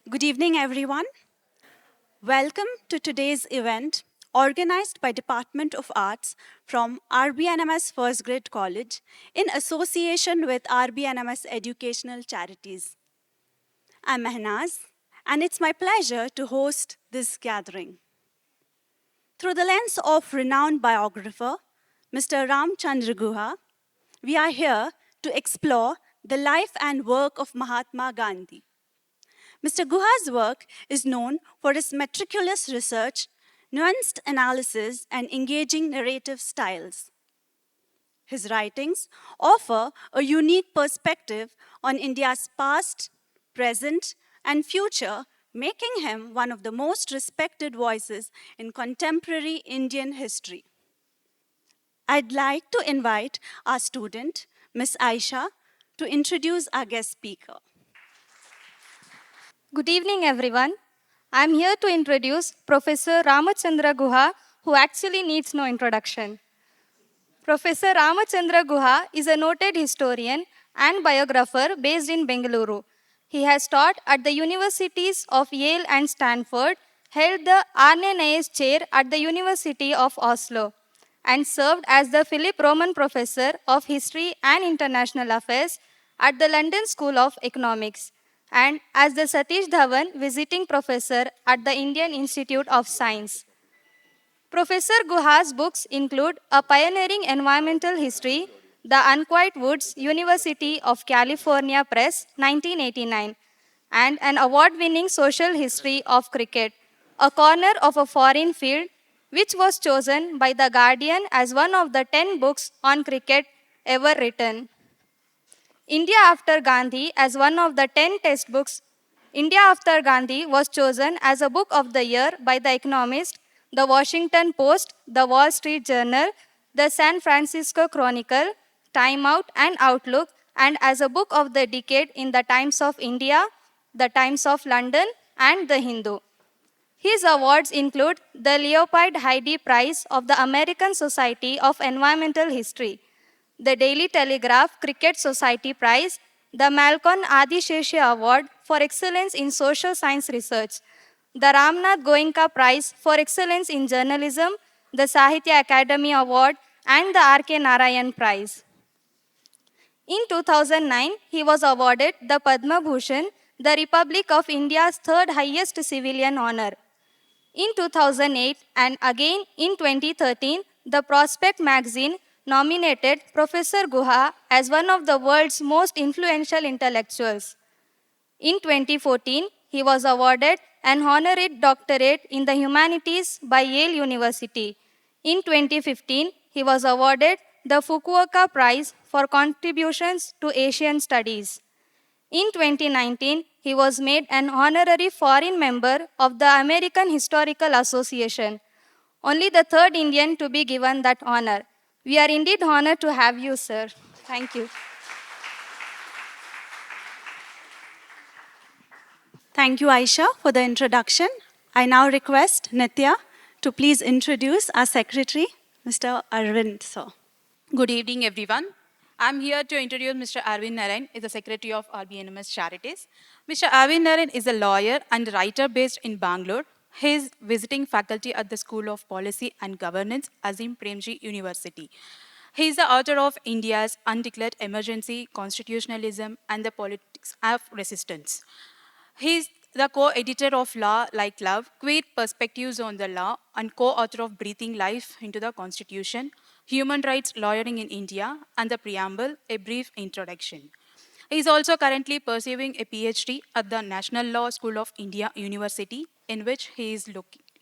Good evening, everyone. Welcome to today's event organized by Department of Arts from RBNMS First Grade College in association with RBNMS Educational Charities. I'm Mehnaz, and it's my pleasure to host this gathering. Through the lens of renowned biographer Mr. Ramachandra Guha, we are here to explore the life and work of Mahatma Gandhi. Mr. Guha's work is known for its meticulous research, nuanced analysis, and engaging narrative styles. His writings offer a unique perspective on India's past, present, and future, making him one of the most respected voices in contemporary Indian history. I'd like to invite our student, Ms. Aisha, to introduce our guest speaker. Good evening, everyone. I'm here to introduce Professor Ramachandra Guha, who actually needs no introduction. Professor Ramachandra Guha is a noted historian and biographer based in Bengaluru. He has taught at the universities of Yale and Stanford, held the Arne Naes Chair at the University of Oslo, and served as the Philip Roman Professor of History and International Affairs at the London School of Economics, and as the Satish Dhawan Visiting Professor at the Indian Institute of Science. Professor Guha's books include A Pioneering Environmental History, The Unquiet Woods, University of California Press, 1989, and an award-winning social history of cricket, A Corner of a Foreign Field, which was chosen by The Guardian as one of the 10 books on cricket ever written. India After Gandhi as one of the 10 textbooks. India After Gandhi was chosen as a book of the year by The Economist, The Washington Post, The Wall Street Journal, The San Francisco Chronicle, Time Out and Outlook, and as a book of the decade in The Times of India, The Times of London, and The Hindu. His awards include the Leopold Heidi Prize of the American Society of Environmental History, the Daily Telegraph Cricket Society Prize, the Malcolm Adisheshe Award for Excellence in Social Science Research, the Ramnath Goenka Prize for Excellence in Journalism, the Sahitya Academy Award, and the R.K. Narayan Prize. In 2009, he was awarded the Padma Bhushan, the Republic of India's third highest civilian honor. In 2008 and again in 2013, the Prospect magazine nominated Professor Guha as one of the world's most influential intellectuals. In 2014, he was awarded an honorary doctorate in the humanities by Yale University. In 2015, he was awarded the Fukuoka Prize for contributions to Asian studies. In 2019, he was made an honorary foreign member of the American Historical Association, only the third Indian to be given that honor. We are indeed honored to have you, sir. Thank you. Thank you, Aisha, for the introduction. I now request Nitya to please introduce our secretary, Mr. Arvind, sir. Good evening, everyone. I'm here to introduce Mr. Arvind Narayan, is the Secretary of RBNMS Charities. Mr. Arvind Narayan is a lawyer and writer based in Bangalore. He is visiting faculty at the School of Policy and Governance, Azim Premji University. He is the author of India's Undeclared Emergency, Constitutionalism, and the Politics of Resistance. He is the co-editor of Law Like Love, Queer Perspectives on the Law, and co-author of Breathing Life into the Constitution, Human Rights Lawyering in India, and the Preamble, A Brief Introduction. He is also currently pursuing a PhD at the National Law School of India University, in which he is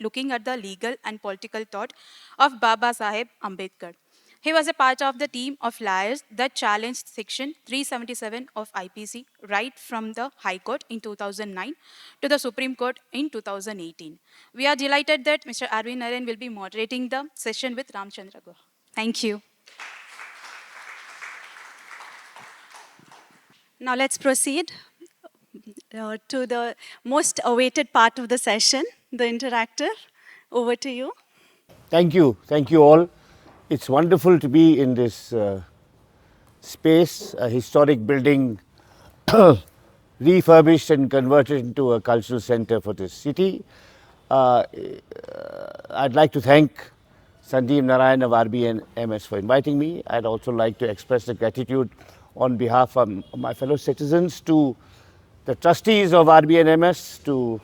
looking at the legal and political thought of Baba Saheb Ambedkar. He was a part of the team of lawyers that challenged Section 377 of IPC right from the High Court in 2009 to the Supreme Court in 2018. We are delighted that Mr. Arvind Narayan will be moderating the session with Ramachandra Guha. Thank you. Now let's proceed to the most awaited part of the session, the interactive. Over to you. Thank you all. It's wonderful to be in this space, a historic building refurbished and converted into a cultural center for this city. I'd like to thank Sandeep Narayan of RBNMS for inviting me. I'd also like to express the gratitude on behalf of my fellow citizens to the trustees of RBNMS, to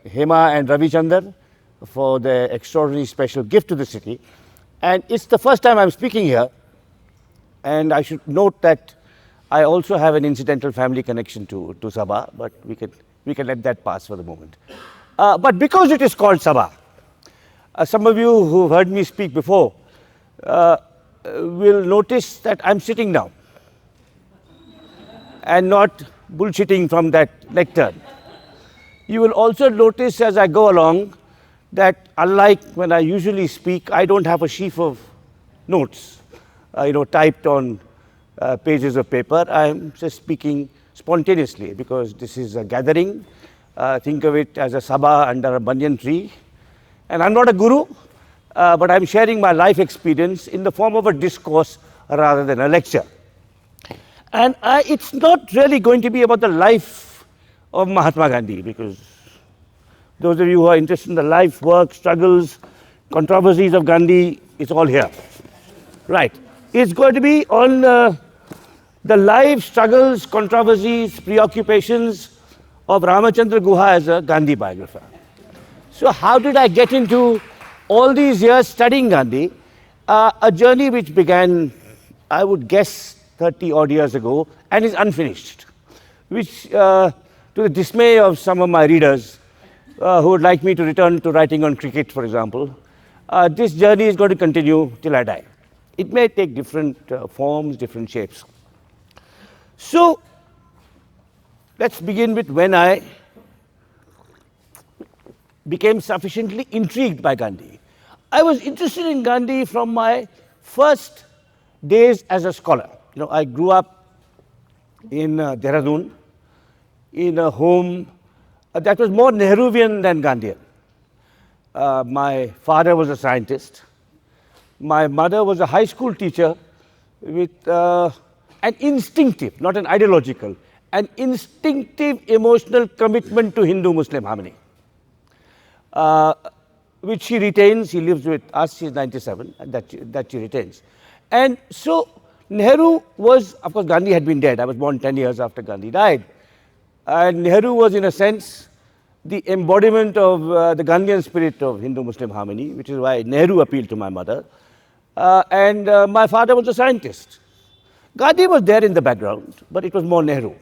Hema and Ravichandra for their extraordinary special gift to the city. And it's the first time I'm speaking here, and I should note that I also have an incidental family connection to Sabha, but we can let that pass for the moment. But because it is called Sabha, some of you who've heard me speak before will notice that I'm sitting down and not bullshitting from that lectern. You will also notice as I go along that unlike when I usually speak, I don't have a sheaf of notes, typed on pages of paper. I'm just speaking spontaneously because this is a gathering. Think of it as a sabha under a banyan tree. And I'm not a guru, but I'm sharing my life experience in the form of a discourse rather than a lecture. And it's not really going to be about the life of Mahatma Gandhi, because those of you who are interested in the life, work, struggles, controversies of Gandhi, it's all here. Right. It's going to be on the life, struggles, controversies, preoccupations of Ramachandra Guha as a Gandhi biographer. So how did I get into all these years studying Gandhi? A journey which began, I would guess, 30 odd years ago and is unfinished, which to the dismay of some of my readers who would like me to return to writing on cricket, for example, this journey is going to continue till I die. It may take different forms, different shapes. So let's begin with when I became sufficiently intrigued by Gandhi. I was interested in Gandhi from my first days as a scholar. I grew up in Dehradun in a home that was more Nehruvian than Gandhian. My father was a scientist. My mother was a high school teacher with an instinctive, not an ideological, an instinctive emotional commitment to Hindu-Muslim harmony, which she retains. She lives with us. She's 97, and that she retains. And so Nehru was, of course, Gandhi had been dead. I was born 10 years after Gandhi died. And Nehru was, in a sense, the embodiment of the Gandhian spirit of Hindu-Muslim harmony, which is why Nehru appealed to my mother. And my father was a scientist. Gandhi was there in the background, but it was more Nehru.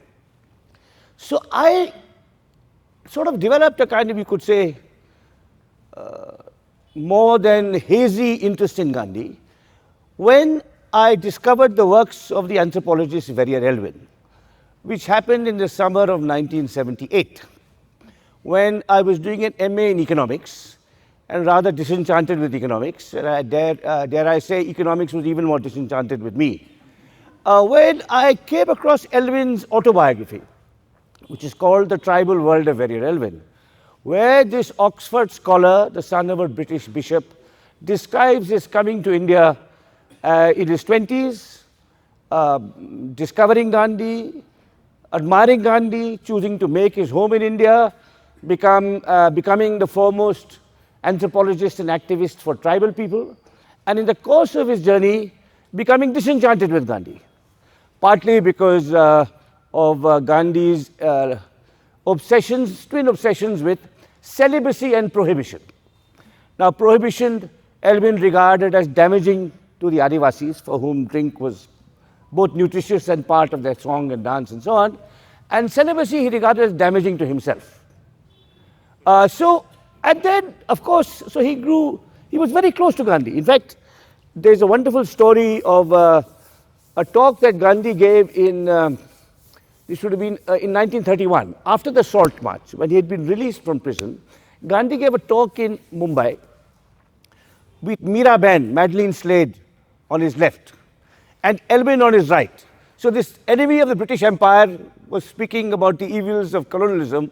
So I sort of developed a kind of, you could say, more than hazy interest in Gandhi when I discovered the works of the anthropologist Verrier Elwin, which happened in the summer of 1978, when I was doing an MA in economics and rather disenchanted with economics. And dare I say, economics was even more disenchanted with me. When I came across Elwin's autobiography, which is called The Tribal World of Verrier Elwin, where this Oxford scholar, the son of a British bishop, describes his coming to India in his 20s, discovering Gandhi, admiring Gandhi, choosing to make his home in India, becoming the foremost anthropologist and activist for tribal people, and in the course of his journey, becoming disenchanted with Gandhi, partly because of Gandhi's twin obsessions with celibacy and prohibition. Now, prohibition, Elwin regarded as damaging to the Adivasis, for whom drink was both nutritious and part of their song and dance and so on, and celibacy he regarded as damaging to himself. And then, of course, so he was very close to Gandhi. In fact, there's a wonderful story of a talk that Gandhi gave this should have been in 1931, after the Salt March, when he had been released from prison. Gandhi gave a talk in Mumbai with Meera Ben, Madeleine Slade, on his left, and Elwin on his right. So this enemy of the British Empire was speaking about the evils of colonialism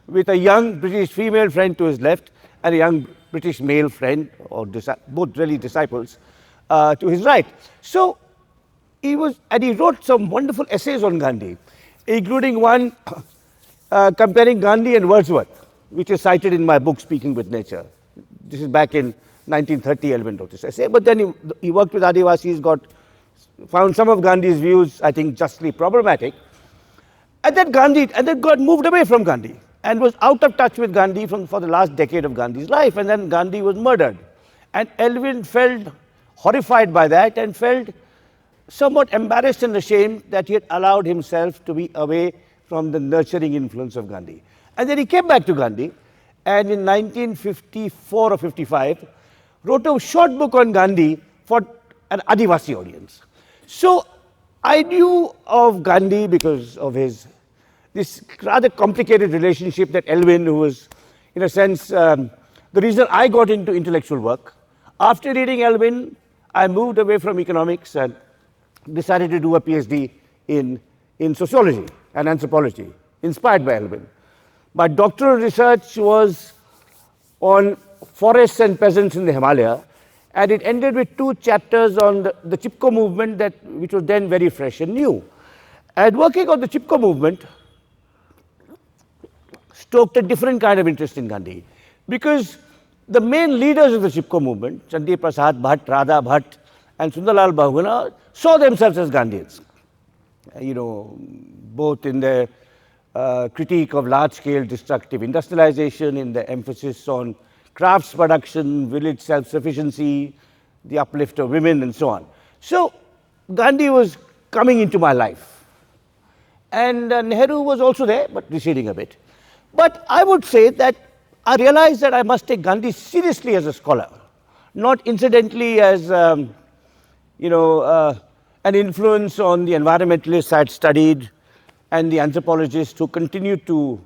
with a young British female friend to his left and a young British male friend, or both really disciples, to his right. So he wrote some wonderful essays on Gandhi. including one comparing Gandhi and Wordsworth, which is cited in my book, Speaking with Nature. This is back in 1930, Elvin wrote this essay. But then he worked with Adivasis, found some of Gandhi's views, I think, justly problematic. And then got moved away from Gandhi and was out of touch with Gandhi for the last decade of Gandhi's life. And then Gandhi was murdered. And Elvin felt horrified by that and felt somewhat embarrassed and ashamed that he had allowed himself to be away from the nurturing influence of Gandhi. And then he came back to Gandhi and in 1954 or 55 wrote a short book on Gandhi for an Adivasi audience. So I knew of Gandhi because of this rather complicated relationship that Elvin, who was in a sense the reason I got into intellectual work. After reading Elvin, I moved away from economics and decided to do a PhD in sociology and anthropology, inspired by Elvin. My doctoral research was on forests and peasants in the Himalaya, and it ended with 2 chapters on the Chipko movement, which was then very fresh and new. And working on the Chipko movement stoked a different kind of interest in Gandhi, because the main leaders of the Chipko movement, Chandi Prasad Bhatt, Radha Bhatt, and Sundarlal Bahuguna, saw themselves as Gandhians. Both in their critique of large-scale destructive industrialization, in the emphasis on crafts production, village self-sufficiency, the uplift of women, and so on. So Gandhi was coming into my life. And Nehru was also there, but receding a bit. But I would say that I realized that I must take Gandhi seriously as a scholar, not incidentally as an influence on the environmentalists I had studied and the anthropologists who continued to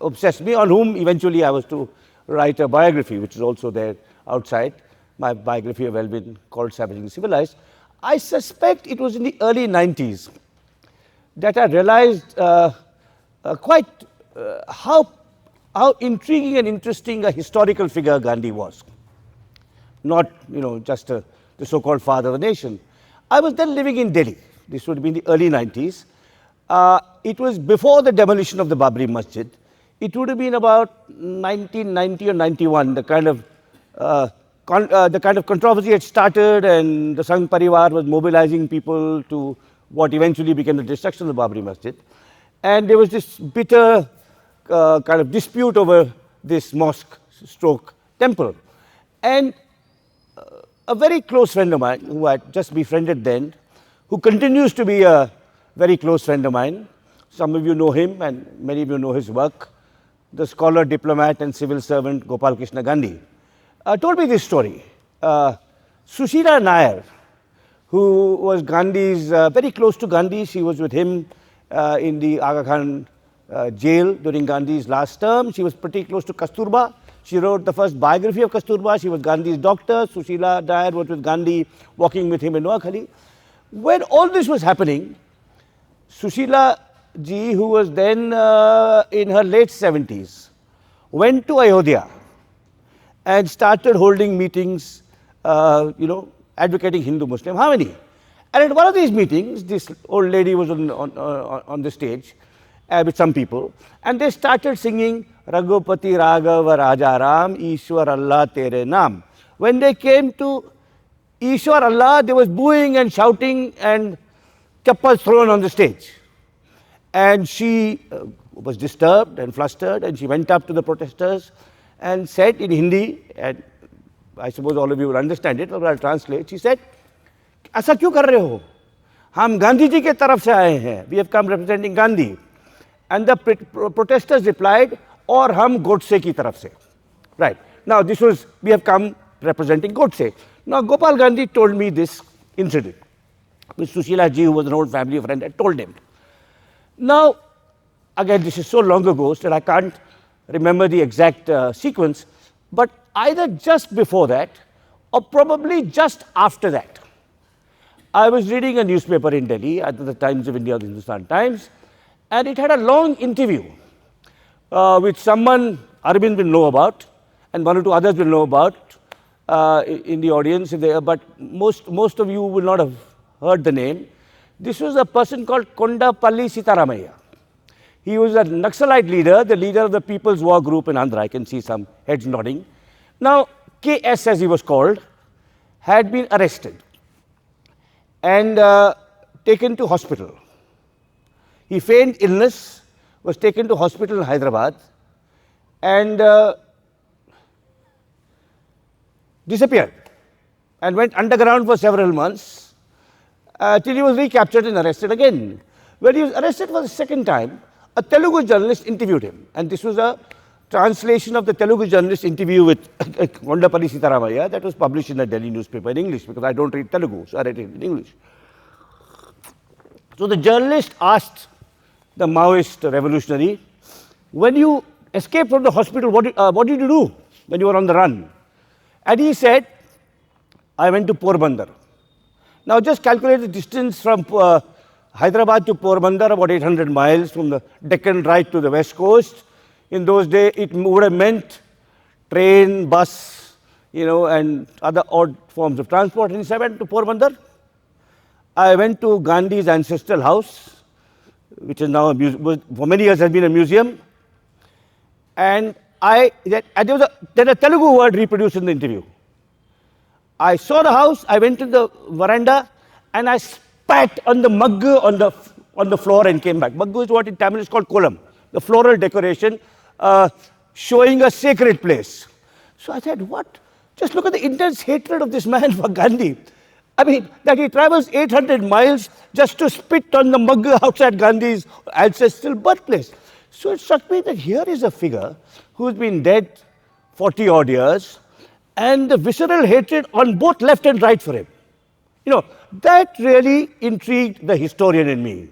obsess me, on whom eventually I was to write a biography, which is also there outside, my biography of Elvin called Savagely Civilized. I suspect it was in the early 90s that I realized how intriguing and interesting a historical figure Gandhi was. Not, just the so-called father of the nation. I was then living in Delhi. This would have been the early 90s. It was before the demolition of the Babri Masjid. It would have been about 1990 or 91, the kind of controversy had started, and the Sangh Parivar was mobilizing people to what eventually became the destruction of the Babri Masjid. And there was this bitter kind of dispute over this mosque stroke temple. And a very close friend of mine, who I had just befriended then, who continues to be a very close friend of mine, some of you know him and many of you know his work, the scholar, diplomat and civil servant Gopal Krishna Gandhi, told me this story. Sushila Nair, who was Gandhi's, very close to Gandhi, she was with him in the Aga Khan jail during Gandhi's last term. She was pretty close to Kasturba. She wrote the first biography of Kasturba. She was Gandhi's doctor. Sushila Nair was with Gandhi, walking with him in Noakhali. When all this was happening, Sushila ji, who was then in her late 70s, went to Ayodhya and started holding meetings, advocating Hindu-Muslim harmony. And at one of these meetings, this old lady was on the stage with some people, and they started singing Raghupati Raghava Raja Ram, Ishwar Allah Tere Naam. When they came to Ishwar Allah, there was booing and shouting and chappals thrown on the stage. And she was disturbed and flustered, and she went up to the protesters and said in Hindi, and I suppose all of you will understand it, but I'll translate. She said, "ऐसा क्यों कर रहे हो? हम गांधी जी के तरफ से आए हैं. We have come representing Gandhi." And the protesters replied, "और हम Godse की तरफ से." Right. Now this was, we have come representing Godse. Now Gopal Gandhi told me this incident, which Sushila ji, who was an old family friend, had told him. Now, again, this is so long ago that I can't remember the exact sequence, but either just before that or probably just after that, I was reading a newspaper in Delhi, either the Times of India or the Hindustan Times, and it had a long interview which someone Arvind will know about and one or two others will know about in the audience, but most of you will not have heard the name. This was a person called Kondapalli Sitaramaiah. He was a Naxalite leader, the leader of the People's War Group in Andhra. I can see some heads nodding. Now, KS, as he was called, had been arrested and taken to hospital. He feigned illness, was taken to hospital in Hyderabad, and disappeared and went underground for several months till he was recaptured and arrested again. When he was arrested for the second time, a Telugu journalist interviewed him, and this was a translation of the Telugu journalist interview with Kondapalli Sitaramaya that was published in a Delhi newspaper in English, because I don't read Telugu, so I read it in English. So the journalist asked the Maoist revolutionary, when you escaped from the hospital, what did you do when you were on the run? And he said, I went to Porbandar. Now just calculate the distance from Hyderabad to Porbandar, about 800 miles from the Deccan right to the west coast. In those days, it would have meant train, bus, and other odd forms of transport. And so I went to Porbandar. I went to Gandhi's ancestral house, which is now for many years has been a museum. And there was a Telugu word reproduced in the interview. I saw the house, I went to the veranda, and I spat on the maggu on the floor and came back. Maggu is what in Tamil is called kolam, the floral decoration showing a sacred place. So I said, what? Just look at the intense hatred of this man for Gandhi. I mean, that he travels 800 miles just to spit on the maggu outside Gandhi's ancestral birthplace. So it struck me that here is a figure who's been dead 40 odd years, and the visceral hatred on both left and right for him. That really intrigued the historian in me.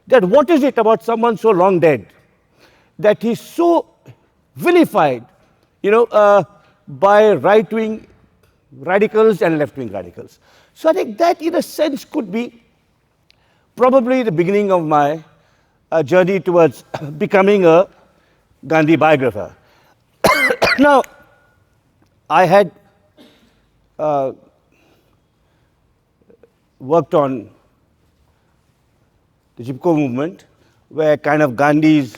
That what is it about someone so long dead that he's so vilified, by right-wing radicals and left-wing radicals. So I think that in a sense could be probably the beginning of my journey towards becoming a Gandhi biographer. Now, I had worked on the Chipko movement, where kind of Gandhi's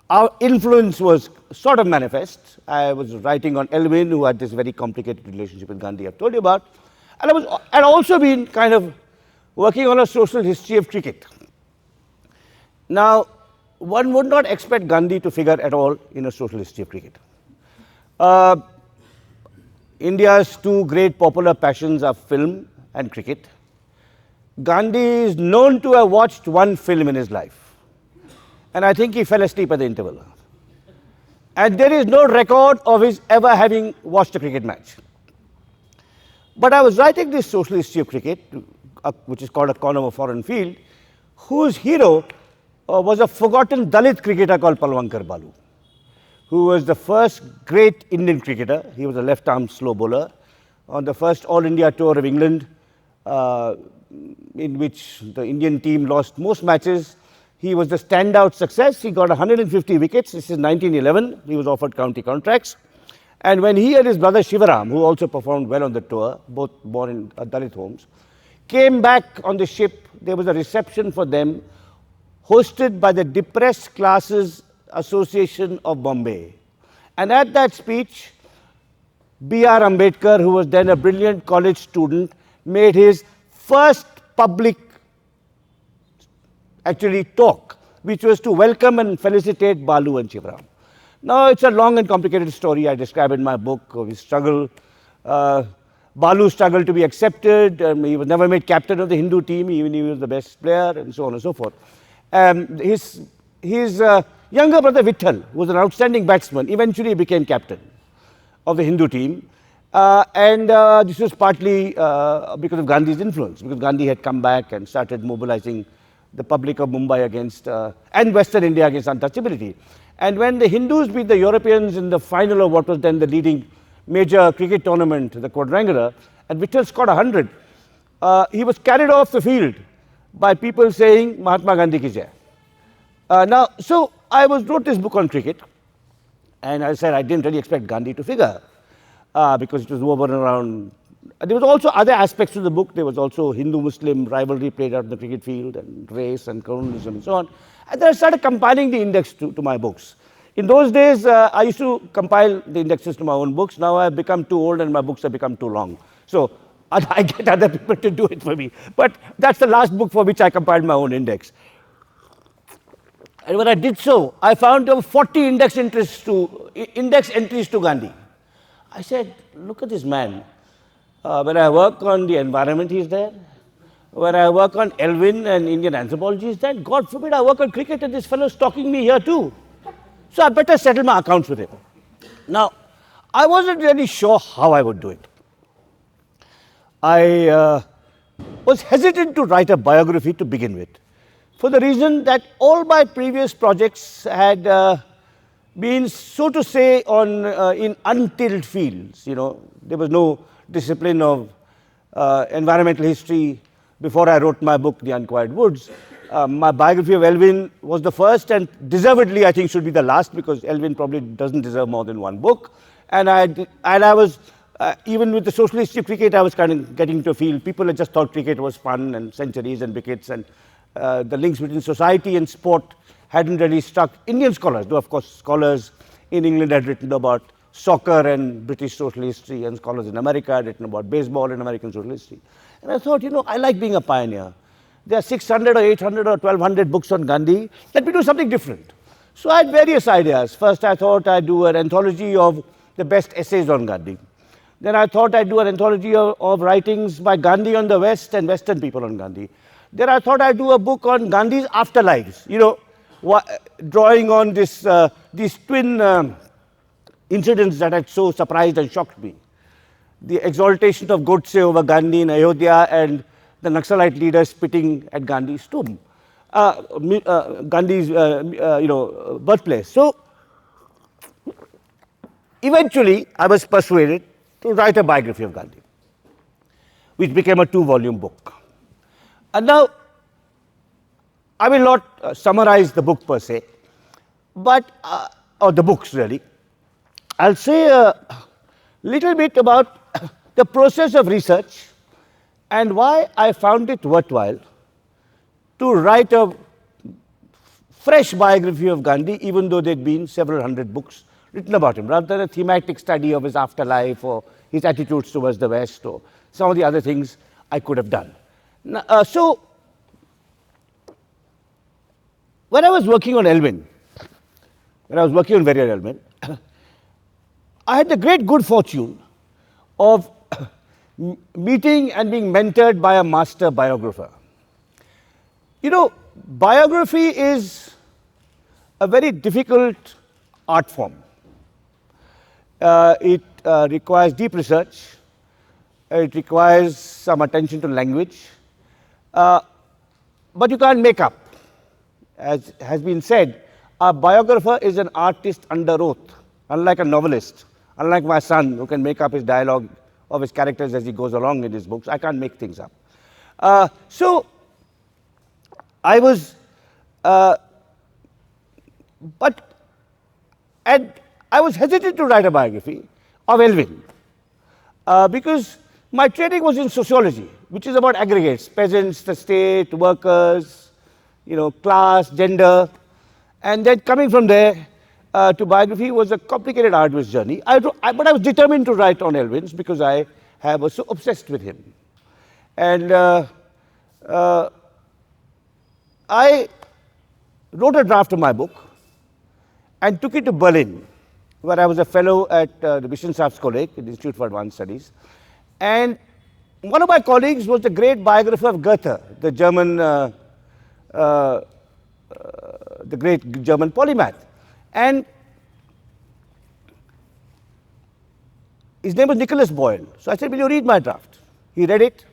our influence was sort of manifest. I was writing on Elwin, who had this very complicated relationship with Gandhi I've told you about. And I'd also been kind of working on a social history of cricket. Now, one would not expect Gandhi to figure at all in a social history of cricket. India's two great popular passions are film and cricket. Gandhi is known to have watched one film in his life, and I think he fell asleep at the interval. And there is no record of his ever having watched a cricket match. But I was writing this social history of cricket, which is called A Corner of a Foreign Field, whose hero was a forgotten Dalit cricketer called Palwankar Balu, who was the first great Indian cricketer. He was a left-arm slow bowler on the first All India tour of England, in which the Indian team lost most matches. He was the standout success. He got 150 wickets. This is 1911. He was offered county contracts. And when he and his brother Shivaram, who also performed well on the tour, both born in Dalit homes, came back on the ship, there was a reception for them hosted by the Depressed Classes Association of Bombay. And at that speech, B.R. Ambedkar, who was then a brilliant college student, made his first public talk, which was to welcome and felicitate Balu and Shivaram. Now, it's a long and complicated story I describe in my book of his struggle. Balu struggled to be accepted. He was never made captain of the Hindu team, even if he was the best player, and so on and so forth. His younger brother Vitthal, who was an outstanding batsman, eventually became captain of the Hindu team. This was partly because of Gandhi's influence, because Gandhi had come back and started mobilizing the public of Mumbai against, and Western India against untouchability. And when the Hindus beat the Europeans in the final of what was then the leading major cricket tournament, the quadrangular, and Vitthal scored 100, he was carried off the field by people saying, Mahatma Gandhi ki jai. So I wrote this book on cricket, and I said I didn't really expect Gandhi to figure, because it was woven around There was also other aspects to the book. There was also Hindu-Muslim rivalry played out in the cricket field, and race and colonialism and so on. And then I started compiling the index to my books. In those days, I used to compile the indexes to my own books. Now I've become too old and my books have become too long. So I get other people to do it for me. But that's the last book for which I compiled my own index. And when I did so, I found there were 40 index entries to Gandhi. I said, look at this man. When I work on the environment, he's there. When I work on Elvin and Indian anthropology, he's there. God forbid I work on cricket and this fellow is stalking me here too. So I better settle my accounts with him. Now, I wasn't really sure how I would do it. I was hesitant to write a biography to begin with, for the reason that all my previous projects had been, so to say, in untilled fields. You know, there was no discipline of environmental history before I wrote my book, The Unquiet Woods. My biography of Elvin was the first, and deservedly, I think, should be the last, because Elvin probably doesn't deserve more than one book. And I was, even with the social history of cricket, I was kind of getting to a field. People had just thought cricket was fun and centuries and wickets, and the links between society and sport hadn't really struck Indian scholars, though of course scholars in England had written about soccer and British social history, and scholars in America had written about baseball and American social history. And I thought, you know, I like being a pioneer. There are 600 or 800 or 1200 books on Gandhi. Let me do something different. So I had various ideas. First, I thought I'd do an anthology of the best essays on Gandhi. Then I thought I'd do an anthology of writings by Gandhi on the West and Western people on Gandhi. Then I thought I'd do a book on Gandhi's afterlives, you know, drawing on these twin incidents that had so surprised and shocked me. The exaltation of Godse over Gandhi in Ayodhya, and the Naxalite leaders spitting at Gandhi's tomb, Gandhi's birthplace. So eventually I was persuaded to write a biography of Gandhi, which became a 2-volume book. And now I will not summarize the book per se, but or the books really. I'll say a little bit about the process of research and why I found it worthwhile to write a fresh biography of Gandhi, even though there'd been several hundred books written about him, rather than a thematic study of his afterlife or his attitudes towards the West or some of the other things I could have done. Now, so when I was working on Elvin, when I was working on Warrior Elvin, I had the great good fortune of meeting and being mentored by a master biographer. You know, biography is a very difficult art form. It requires deep research. It requires some attention to language. But you can't make up. As has been said, a biographer is an artist under oath, unlike a novelist. Unlike my son, who can make up his dialogue of his characters as he goes along in his books, I can't make things up. So I was, and I was hesitant to write a biography of Elvin because my training was in sociology, which is about aggregates: peasants, the state, workers, you know, class, gender, and then coming from there to biography was a complicated, arduous journey. But I was determined to write on Elvin's because I was so obsessed with him. And I wrote a draft of my book and took it to Berlin, where I was a fellow at the Wissenschaftskolleg, the Institute for Advanced Studies. And one of my colleagues was the great biographer of Goethe, the great German polymath. And his name was Nicholas Boyle. So I said, will you read my draft? He read it,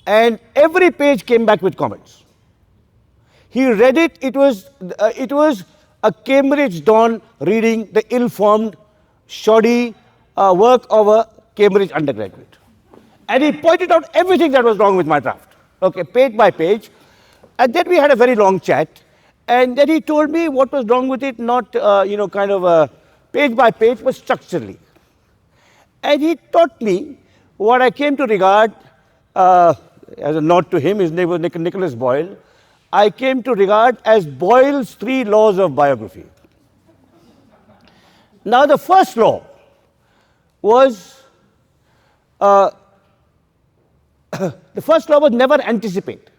and every page came back with comments. He read it, it was a Cambridge Dawn reading the ill-formed, shoddy work of a Cambridge undergraduate. And he pointed out everything that was wrong with my draft, okay, page by page. And then we had a very long chat. And then he told me what was wrong with it, not, kind of page by page, but structurally. And he taught me what I came to regard, as a nod to him, his name was Nicholas Boyle, I came to regard as Boyle's 3 laws of biography. Now, the first law was, the first law was never anticipate.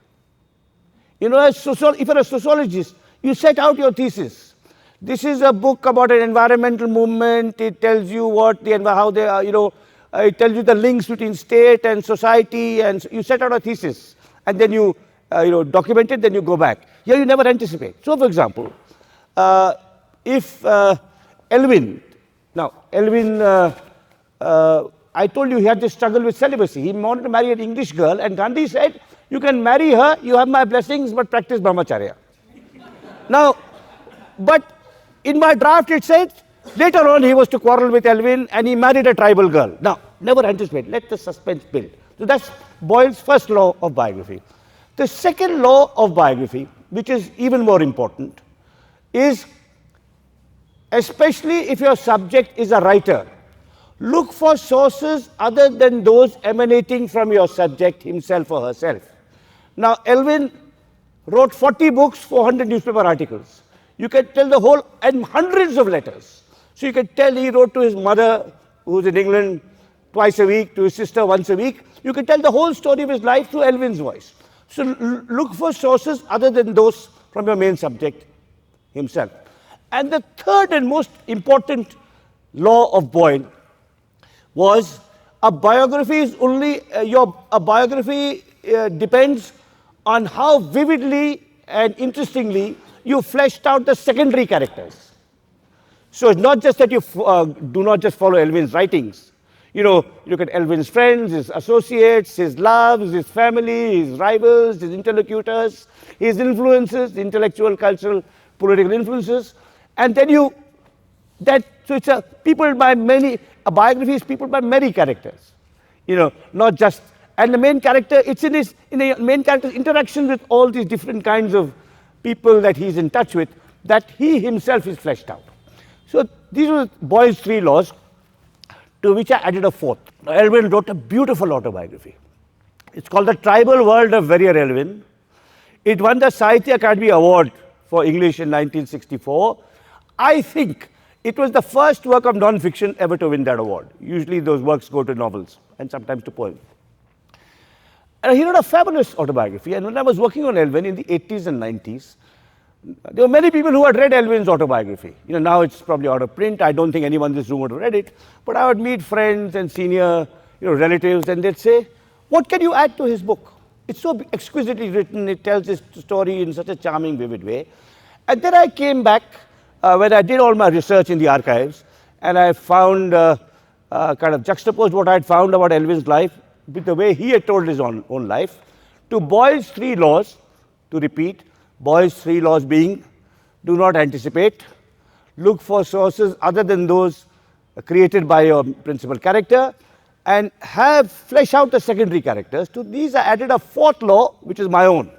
You know, if you're a sociologist, you set out your thesis. This is a book about an environmental movement. It tells you how they are, it tells you the links between state and society, and you set out a thesis, and then you, document it, then you go back. Here you never anticipate. So, for example, if Elvin, I told you he had this struggle with celibacy. He wanted to marry an English girl, and Gandhi said, you can marry her, you have my blessings, but practice brahmacharya. Now, but in my draft it said, later on he was to quarrel with Elvin and he married a tribal girl. Now, never anticipate, let the suspense build. So that's Boyle's first law of biography. The second law of biography, which is even more important, is especially if your subject is a writer, look for sources other than those emanating from your subject himself or herself. Now, Elvin wrote 40 books, 400 newspaper articles. You can tell the whole, and hundreds of letters. So you can tell he wrote to his mother, who's in England, twice a week, to his sister once a week. You can tell the whole story of his life through Elvin's voice. So look for sources other than those from your main subject himself. And the third and most important law of Boyle was a biography is only, a biography depends on how vividly and interestingly you fleshed out the secondary characters. So it's not just that you do not just follow Elvin's writings. You look at Elvin's friends, his associates, his loves, his family, his rivals, his interlocutors, his influences, intellectual, cultural, political influences. And then so it's a biography is people by many characters. Not just, and the main character, it's in the main character's interaction with all these different kinds of people that he's in touch with, that he himself is fleshed out. So these were Boyle's 3 laws, to which I added a fourth. Elvin wrote a beautiful autobiography. It's called The Tribal World of Warrior Elvin. It won the Sahitya Akademi Award for English in 1964. I think it was the first work of non-fiction ever to win that award. Usually those works go to novels and sometimes to poems. And he wrote a fabulous autobiography. And when I was working on Elvin in the 80s and 90s, there were many people who had read Elvin's autobiography. Now it's probably out of print. I don't think anyone in this room would have read it. But I would meet friends and senior relatives, and they'd say, what can you add to his book? It's so exquisitely written. It tells his story in such a charming, vivid way. And then I came back when I did all my research in the archives, and I found, kind of juxtaposed what I had found about Elvin's life with the way he had told his own life, to Boyle's 3 laws, to repeat, Boyle's 3 laws being, do not anticipate, look for sources other than those created by your principal character, and flesh out the secondary characters. To these I added a 4th law, which is my own,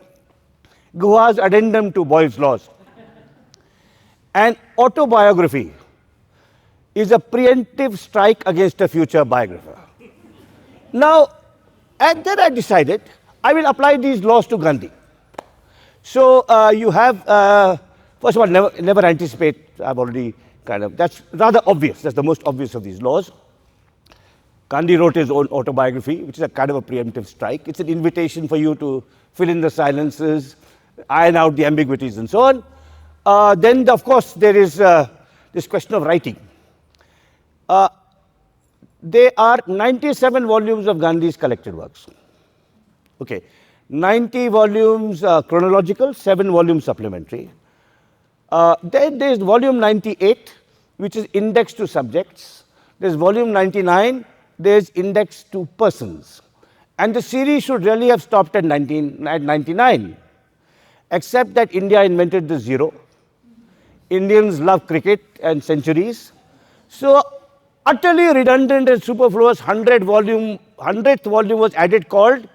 Guha's addendum to Boyle's laws. An autobiography is a preemptive strike against a future biographer. Now, and then I decided I will apply these laws to Gandhi. So you have, first of all, never anticipate. I've already that's rather obvious. That's the most obvious of these laws. Gandhi wrote his own autobiography, which is a kind of a preemptive strike. It's an invitation for you to fill in the silences, iron out the ambiguities, and so on. Then, of course, there is this question of writing. There are 97 volumes of Gandhi's collected works. Okay, 90 volumes chronological, 7 volumes supplementary. Then there is volume 98, which is indexed to subjects. There is volume 99, there is indexed to persons. And the series should really have stopped at 99, except that India invented the 0. Indians love cricket and centuries. So, utterly redundant and superfluous 100th volume was added, called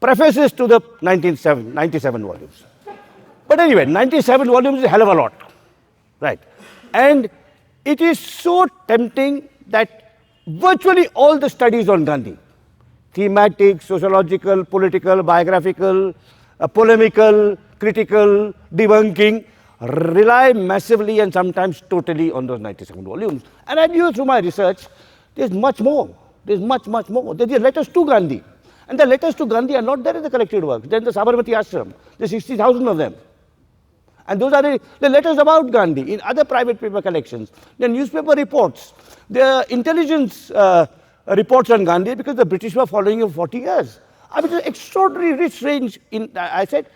Prefaces to the 97 volumes. But anyway, 97 volumes is a hell of a lot, right? And it is so tempting that virtually all the studies on Gandhi thematic, sociological, political, biographical, polemical, critical, debunking, rely massively and sometimes totally on those 97 volumes. And I knew through my research, there's much more. There's much, much more. There's the letters to Gandhi. And the letters to Gandhi are not there in the collected works. They're in the Sabarmati Ashram. There's 60,000 of them. And those are the letters about Gandhi in other private paper collections. The newspaper reports, the intelligence reports on Gandhi, because the British were following him for 40 years. I mean, it's an extraordinary rich range. I said,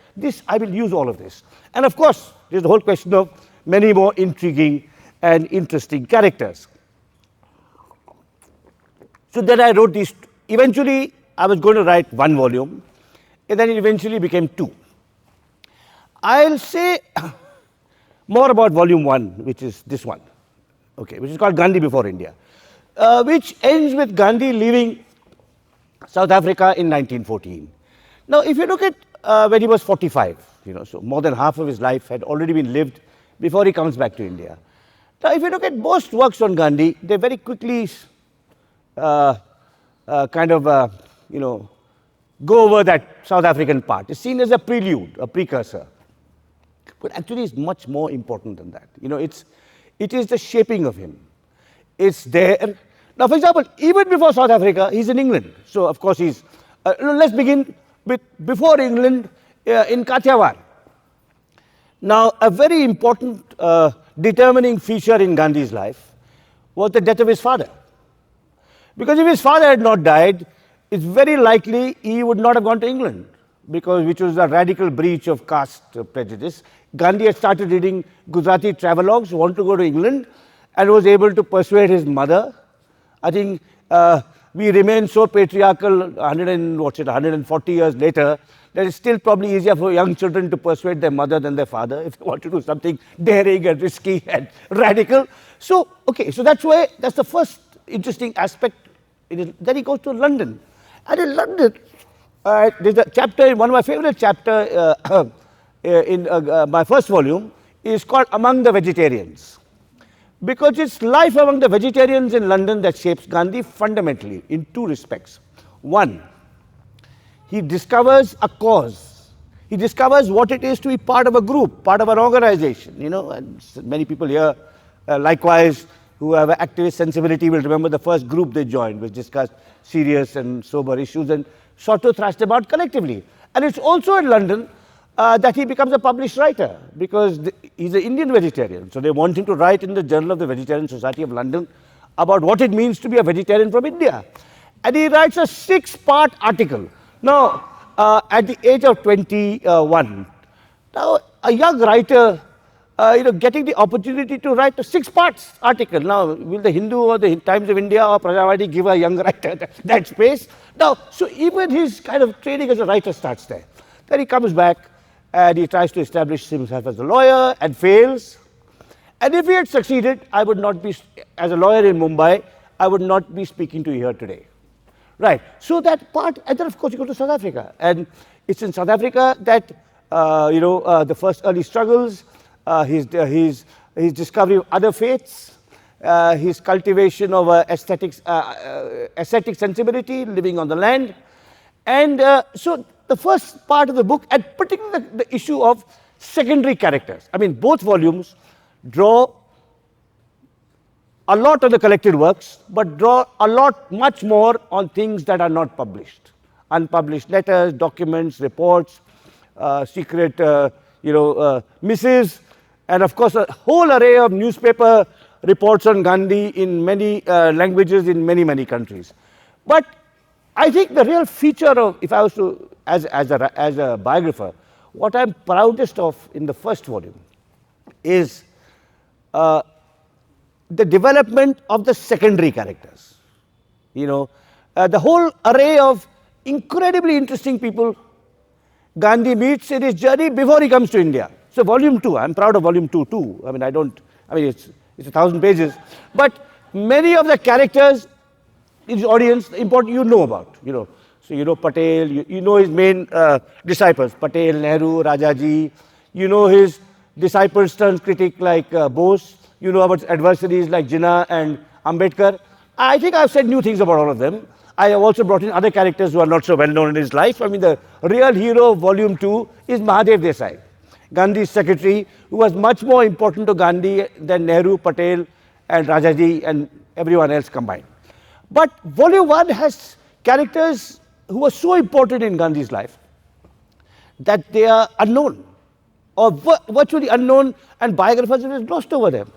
I will use all of this. And of course, there's the whole question of many more intriguing and interesting characters. So then I wrote these. Eventually, I was going to write one volume, and then it eventually became two. I'll say more about volume one, which is this one, okay, which is called Gandhi Before India, which ends with Gandhi leaving South Africa in 1914. Now, if you look at when he was 45, so more than half of his life had already been lived before he comes back to India. Now, if you look at most works on Gandhi, they very quickly go over that South African part. It's seen as a prelude, a precursor. But actually, it's much more important than that. It is the shaping of him. It's there. Now, for example, even before South Africa, he's in England. So, of course, he's. Let's begin with before England in Kathiawar. Now, a very important determining feature in Gandhi's life was the death of his father. Because if his father had not died, it's very likely he would not have gone to England, which was a radical breach of caste prejudice. Gandhi had started reading Gujarati travelogues, wanted to go to England, and was able to persuade his mother. I think we remain so patriarchal 140 years later that it's still probably easier for young children to persuade their mother than their father if they want to do something daring and risky and radical. So, okay, so that's the first interesting aspect. Then he goes to London. And in London, there's a chapter, one of my favorite chapters in my first volume is called Among the Vegetarians. Because it's life among the vegetarians in London that shapes Gandhi fundamentally in two respects. One, he discovers a cause. He discovers what it is to be part of a group, part of an organization, and many people here, likewise, who have an activist sensibility will remember the first group they joined, which discussed serious and sober issues and sought to thrash them out collectively. And it's also in London that he becomes a published writer, because he's an Indian vegetarian. So they want him to write in the Journal of the Vegetarian Society of London about what it means to be a vegetarian from India. And he writes a 6-part article. Now, at the age of 21, now a young writer, getting the opportunity to write a 6-part article. Now, will the Hindu or the Times of India or Prajavadi give a young writer that space? Now, so even his kind of training as a writer starts there. Then he comes back and he tries to establish himself as a lawyer and fails. And if he had succeeded, I would not be, as a lawyer in Mumbai, I would not be speaking to you here today. Right. So that part, and then of course you go to South Africa. And it's in South Africa that, the first early struggles, his discovery of other faiths, his cultivation of aesthetic sensibility, living on the land. And so the first part of the book, and particularly the issue of secondary characters. I mean, both volumes draw a lot on the collected works, but draw much more on things that are not published. Unpublished letters, documents, reports, secret, missives, and of course a whole array of newspaper reports on Gandhi in many languages in many, many countries. But I think the real feature of, if I was to, as a biographer, what I'm proudest of in the first volume is the development of the secondary characters. The whole array of incredibly interesting people Gandhi meets in his journey before he comes to India. So volume 2, I'm proud of volume 2 too. It's 1,000 pages, but many of the characters in his audience, important you know about, So you know Patel, you know his main disciples, Patel, Nehru, Rajaji, you know his disciples turned critic like Bose, you know about adversaries like Jinnah and Ambedkar. I think I've said new things about all of them. I have also brought in other characters who are not so well known in his life. I mean, the real hero of volume 2 is Mahadev Desai, Gandhi's secretary, who was much more important to Gandhi than Nehru, Patel, and Rajaji and everyone else combined. But volume 1 has characters who were so important in Gandhi's life that they are unknown, or virtually unknown, and biographers have glossed over them.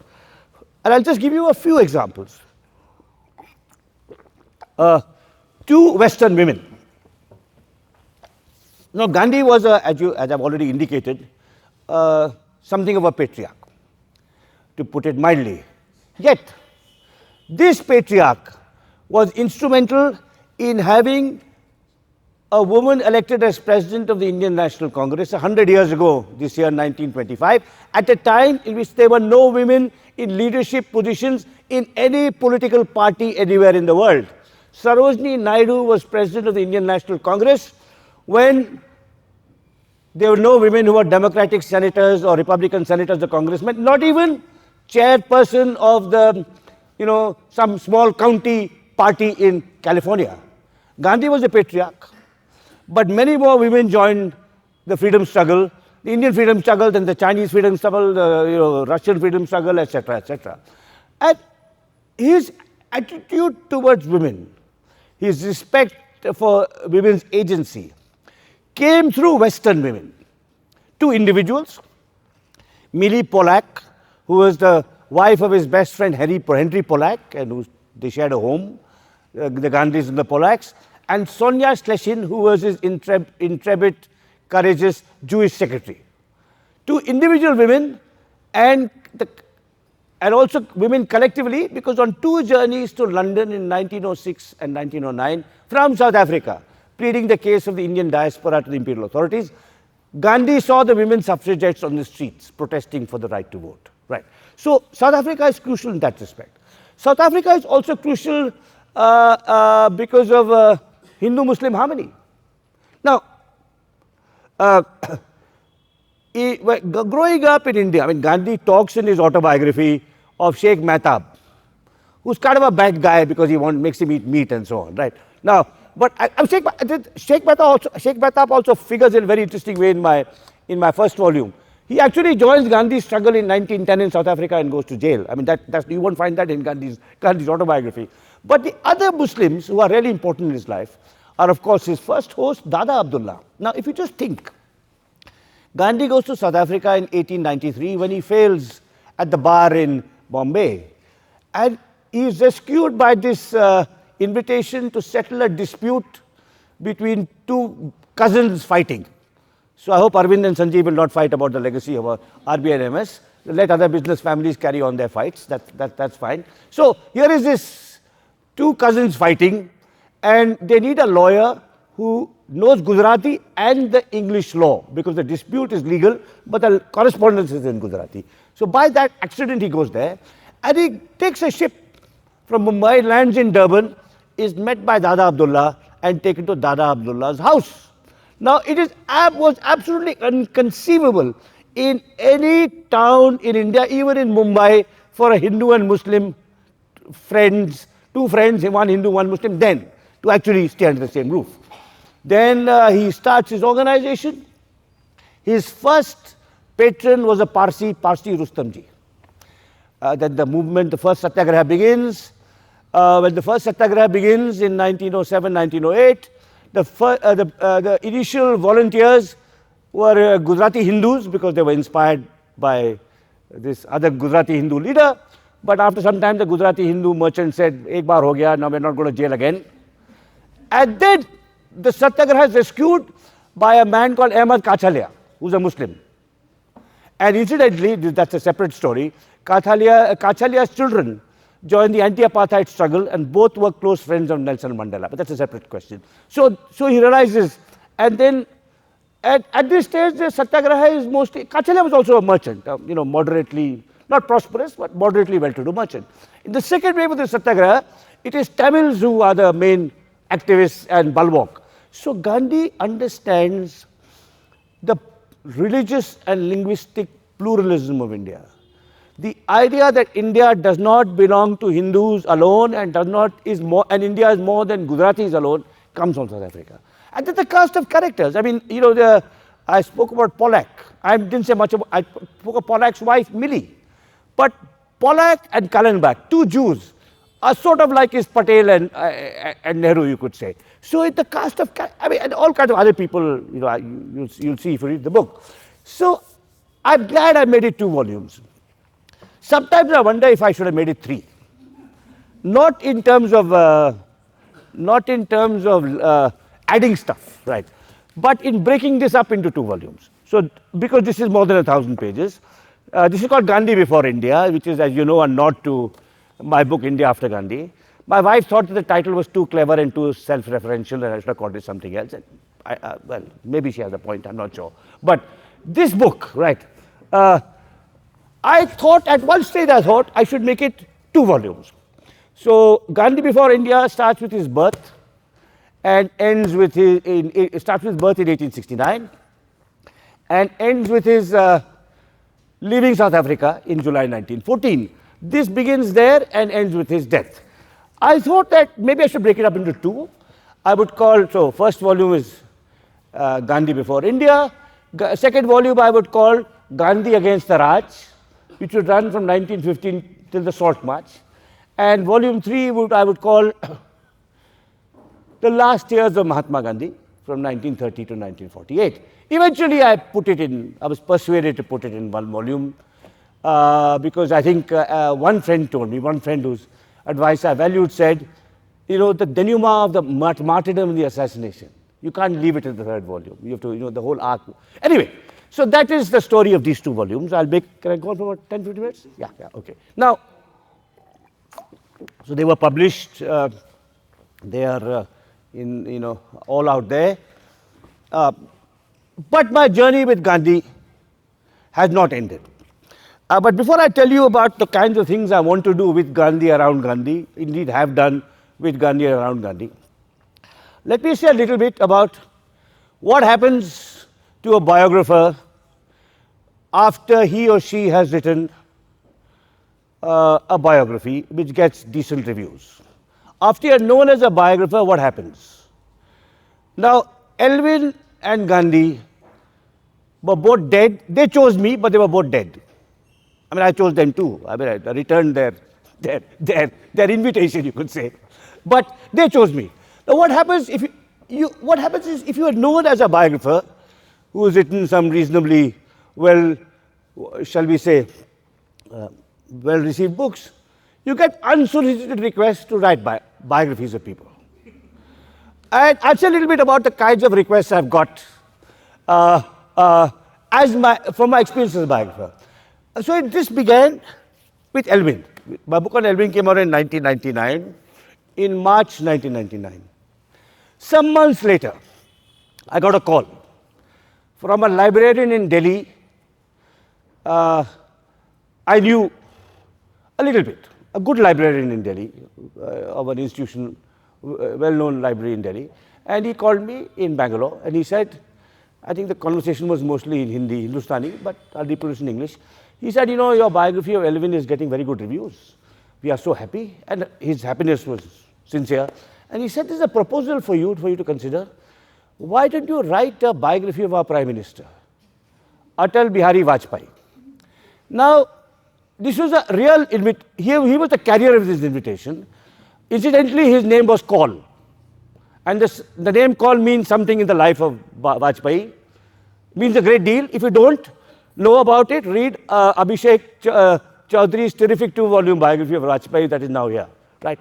And I'll just give you a few examples. Two Western women. Now, Gandhi was, as I've already indicated, something of a patriarch, to put it mildly. Yet, this patriarch was instrumental in having a woman elected as president of the Indian National Congress 100 years ago, this year 1925, at a time in which there were no women in leadership positions in any political party anywhere in the world. Sarojini Naidu was president of the Indian National Congress when there were no women who were Democratic senators or Republican senators or congressmen, not even chairperson of the, some small county party in California. Gandhi was a patriarch, but many more women joined the freedom struggle, the Indian freedom struggle, then the Chinese freedom struggle, the Russian freedom struggle, etc., etc. And his attitude towards women, his respect for women's agency, came through Western women. Two individuals, Millie Pollack, who was the wife of his best friend Henry Pollack, and they shared a home, the Gandhis and the Pollacks, and Sonia Schlesien, who was his intrepid, courageous Jewish secretary. Two individual women and also women collectively, because on two journeys to London in 1906 and 1909 from South Africa, pleading the case of the Indian diaspora to the imperial authorities, Gandhi saw the women suffragettes on the streets protesting for the right to vote. Right. So South Africa is crucial in that respect. South Africa is also crucial because of Hindu-Muslim harmony. Now, growing up in India, I mean, Gandhi talks in his autobiography of Sheikh Mehtab, who's kind of a bad guy because he makes him eat meat and so on, right? Now, but Sheikh Mehtab also figures in a very interesting way in my first volume. He actually joins Gandhi's struggle in 1910 in South Africa and goes to jail. I mean, you won't find that in Gandhi's autobiography. But the other Muslims who are really important in his life are, of course, his first host, Dada Abdullah. Now, if you just think, Gandhi goes to South Africa in 1893 when he fails at the bar in Bombay. And he is rescued by this invitation to settle a dispute between two cousins fighting. So I hope Arvind and Sanjeev will not fight about the legacy of RBNMS. Let other business families carry on their fights. That's fine. So here is this two cousins fighting, and they need a lawyer who knows Gujarati and the English law, because the dispute is legal, but the correspondence is in Gujarati. So by that accident he goes there, and he takes a ship from Mumbai, lands in Durban, is met by Dada Abdullah and taken to Dada Abdullah's house. Now, was absolutely inconceivable in any town in India, even in Mumbai, for a Hindu and Muslim friends, two friends, one Hindu, one Muslim, then to actually stay under the same roof. Then he starts his organization. His first patron was a Parsi Rustamji. Then the movement, the first Satyagraha begins. When the first Satyagraha begins in 1907, 1908, the initial volunteers were Gujarati Hindus because they were inspired by this other Gujarati Hindu leader. But after some time, the Gujarati Hindu merchant said, "Ek baar ho gaya, now we're not going to jail again." And then the Satyagraha is rescued by a man called Ahmad Kachalia, who's a Muslim. And incidentally, that's a separate story, Kachalia's children joined the anti-apartheid struggle, and both were close friends of Nelson Mandela, but that's a separate question. So he realizes, and then at this stage, the Satyagraha is mostly, Kachalia was also a merchant, moderately, not prosperous, but moderately well-to-do merchant. In the second wave of the Satyagraha, it is Tamils who are the main activists and bulwark. So Gandhi understands the religious and linguistic pluralism of India. the idea that India does not belong to Hindus alone and does not is more and India is more than Gujaratis alone comes from South Africa. And that's the cast of characters. I mean, you know, I spoke about Pollack. I didn't say much about. I spoke of Pollack's wife Millie, but Pollack and Kallenbach, two Jews, are sort of like his Patel and Nehru, you could say. So it's the cast of, I mean, and all kinds of other people, you know, you'll see if you read the book. So I'm glad I made it 2 volumes. Sometimes I wonder if I should have made it 3. Not in terms of adding stuff, right? But in breaking this up into 2 volumes. So because this is more than 1,000 pages, this is called Gandhi Before India, which is, as you know, a nod to my book India After Gandhi. My wife thought that the title was too clever and too self-referential, and I should have called it something else. And well, maybe she has a point, I'm not sure. But this book, right, I thought at one stage I should make it 2 volumes. So Gandhi Before India starts with his birth and ends with his, it starts with his birth in 1869 and ends with his leaving South Africa in July 1914. This begins there and ends with his death. I thought that maybe I should break it up into 2. I would call, so first volume is Gandhi Before India. Second volume I would call Gandhi Against the Raj, which would run from 1915 till the Salt March. And volume 3 I would call the last years of Mahatma Gandhi from 1930 to 1948. Eventually I was persuaded to put it in 1 volume because I think one friend told me, one friend whose advice I valued said, you know, the denouement of the martyrdom and the assassination, you can't leave it in the 3rd volume. You have to, you know, the whole arc. Anyway, so that is the story of these 2 volumes. Can I go on for about 10, 15 minutes? Yeah, okay. Now, so they were published, they are you know, all out there. But my journey with Gandhi has not ended. But before I tell you about the kinds of things I want to do with Gandhi, around Gandhi, indeed have done with Gandhi, around Gandhi, let me say a little bit about what happens to a biographer after he or she has written a biography which gets decent reviews. After you're known as a biographer, what happens? Now, Elvin and Gandhi were both dead. They chose me, but they were both dead. I mean, I chose them too. I mean, I returned their invitation, you could say. But they chose me. Now, what happens if what happens is if you are known as a biographer who has written some reasonably well, shall we say, well-received books, you get unsolicited requests to write biographies of people. And I'll say a little bit about the kinds of requests I've got from my experience as a biographer. So this began with Elvin. My book on Elvin came out in 1999, in March 1999. Some months later, I got a call from a librarian in Delhi. I knew a little bit, a good librarian in Delhi, of an institution, well-known library in Delhi. And he called me in Bangalore and he said, I think the conversation was mostly in Hindi, Hindustani, but I'll reproduce in English. He said, you know, your biography of Elvin is getting very good reviews. We are so happy. And his happiness was sincere. And he said, there's a proposal for you to consider. Why don't you write a biography of our Prime Minister, Atal Bihari Vajpayee? Now, this was a real he was the carrier of this invitation. Incidentally, his name was Kaul. And the name Kaul means something in the life of Vajpayee. Means a great deal. If you don't know about it, read Abhishek Chaudhary's terrific 2-volume biography of Vajpayee that is now here. Right?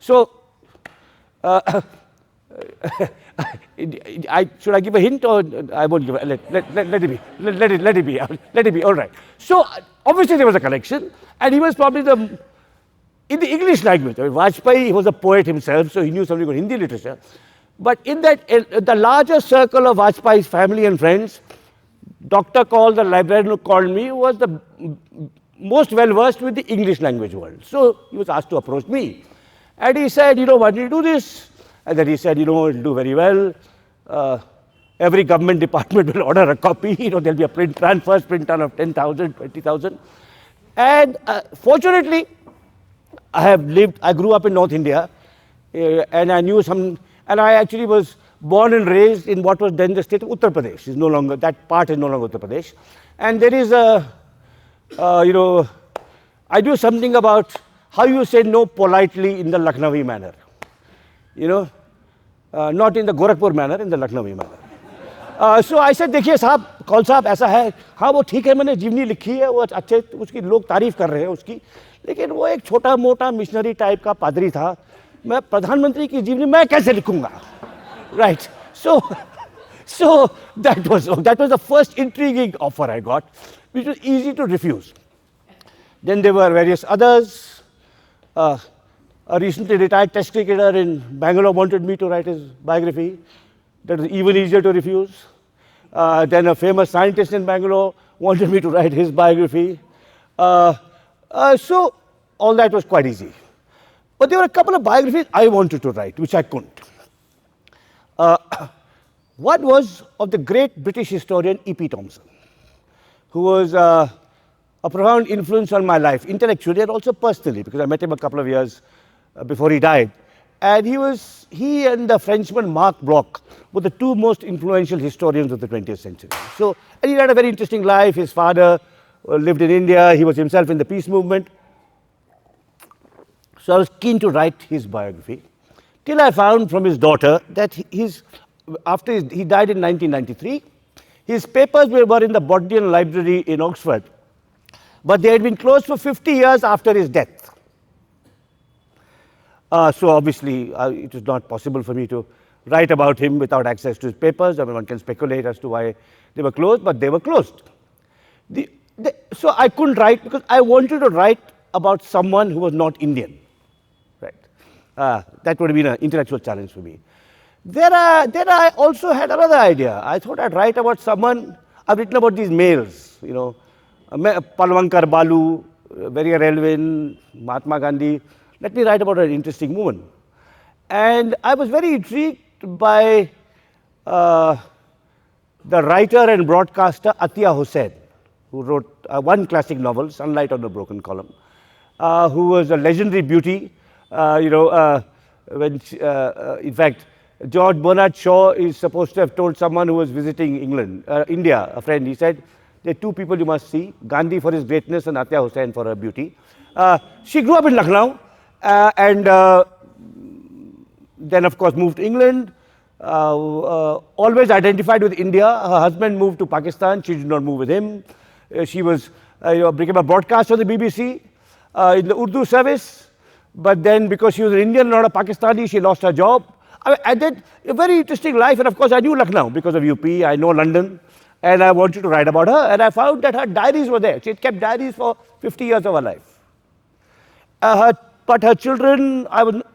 Should I give a hint or I won't give a let it be. Let it be. All right. So obviously there was a connection, and he was probably in the English language. I mean, Vajpayee, he was a poet himself, so he knew something about Hindi literature. But in the larger circle of Vajpayee's family and friends, Dr. Kaul, the librarian who called me, was the most well versed with the English language world. So he was asked to approach me, and he said, you know, why don't you do this? And then he said, you know, it'll do very well. Every government department will order a copy. You know, there'll be a print run, first print run of 10,000, 20,000. And fortunately, I grew up in North India, and I knew and I actually was born and raised in what was then the state of Uttar Pradesh. Is no longer, that part is no longer Uttar Pradesh. And there is I do something about how you say no politely in the Lucknowi manner. Not in the Gorakhpur manner, in the Lucknowi manner. So I said, देखिए साहब, कौल साहब ऐसा है, हाँ वो ठीक है, मैंने जीवनी लिखी है, वो अच्छे उसकी लोग तारीफ कर रहे हैं उसकी, लेकिन वो एक छोटा मोटा मिशनरी टाइप का पादरी था, मैं प्रधानमंत्री की जीवनी मैं कैसे लिखूंगा, right? So that was the first intriguing offer I got, which was easy to refuse. Then there were various others. A recently retired test cricketer in Bangalore wanted me to write his biography. That was even easier to refuse. Then a famous scientist in Bangalore wanted me to write his biography. So all that was quite easy. But there were a couple of biographies I wanted to write, which I couldn't. One was of the great British historian E.P. Thompson, who was a profound influence on my life, intellectually and also personally, because I met him a couple of years before he died. And he and the Frenchman Marc Bloch were the two most influential historians of the 20th century. So, and he had a very interesting life. His father lived in India. He was himself in the peace movement. So I was keen to write his biography, till I found from his daughter that after he died in 1993, his papers were in the Bodleian Library in Oxford, but they had been closed for 50 years after his death. So obviously, it was not possible for me to write about him without access to his papers. I mean, one can speculate as to why they were closed, but they were closed. So I couldn't write because I wanted to write about someone who was not Indian. Right? That would have been an intellectual challenge for me. Then I also had another idea. I thought I'd write about someone. I've written about these males, Palwankar Balu, very relevant, Mahatma Gandhi. Let me write about an interesting woman. And I was very intrigued by the writer and broadcaster Atiya Hussain, who wrote one classic novel, Sunlight on the Broken Column, who was a legendary beauty. In fact, George Bernard Shaw is supposed to have told someone who was visiting India, a friend, he said, there are two people you must see, Gandhi for his greatness and Atiya Hussain for her beauty. She grew up in Lucknow and then of course moved to England, always identified with India. Her husband moved to Pakistan, she did not move with him. She became a broadcaster on the BBC in the Urdu service, but then because she was an Indian, not a Pakistani, she lost her job. I did a very interesting life, and of course I knew Lucknow because of UP, I know London, and I wanted to write about her, and I found that her diaries were there. She had kept diaries for 50 years of her life. But her children,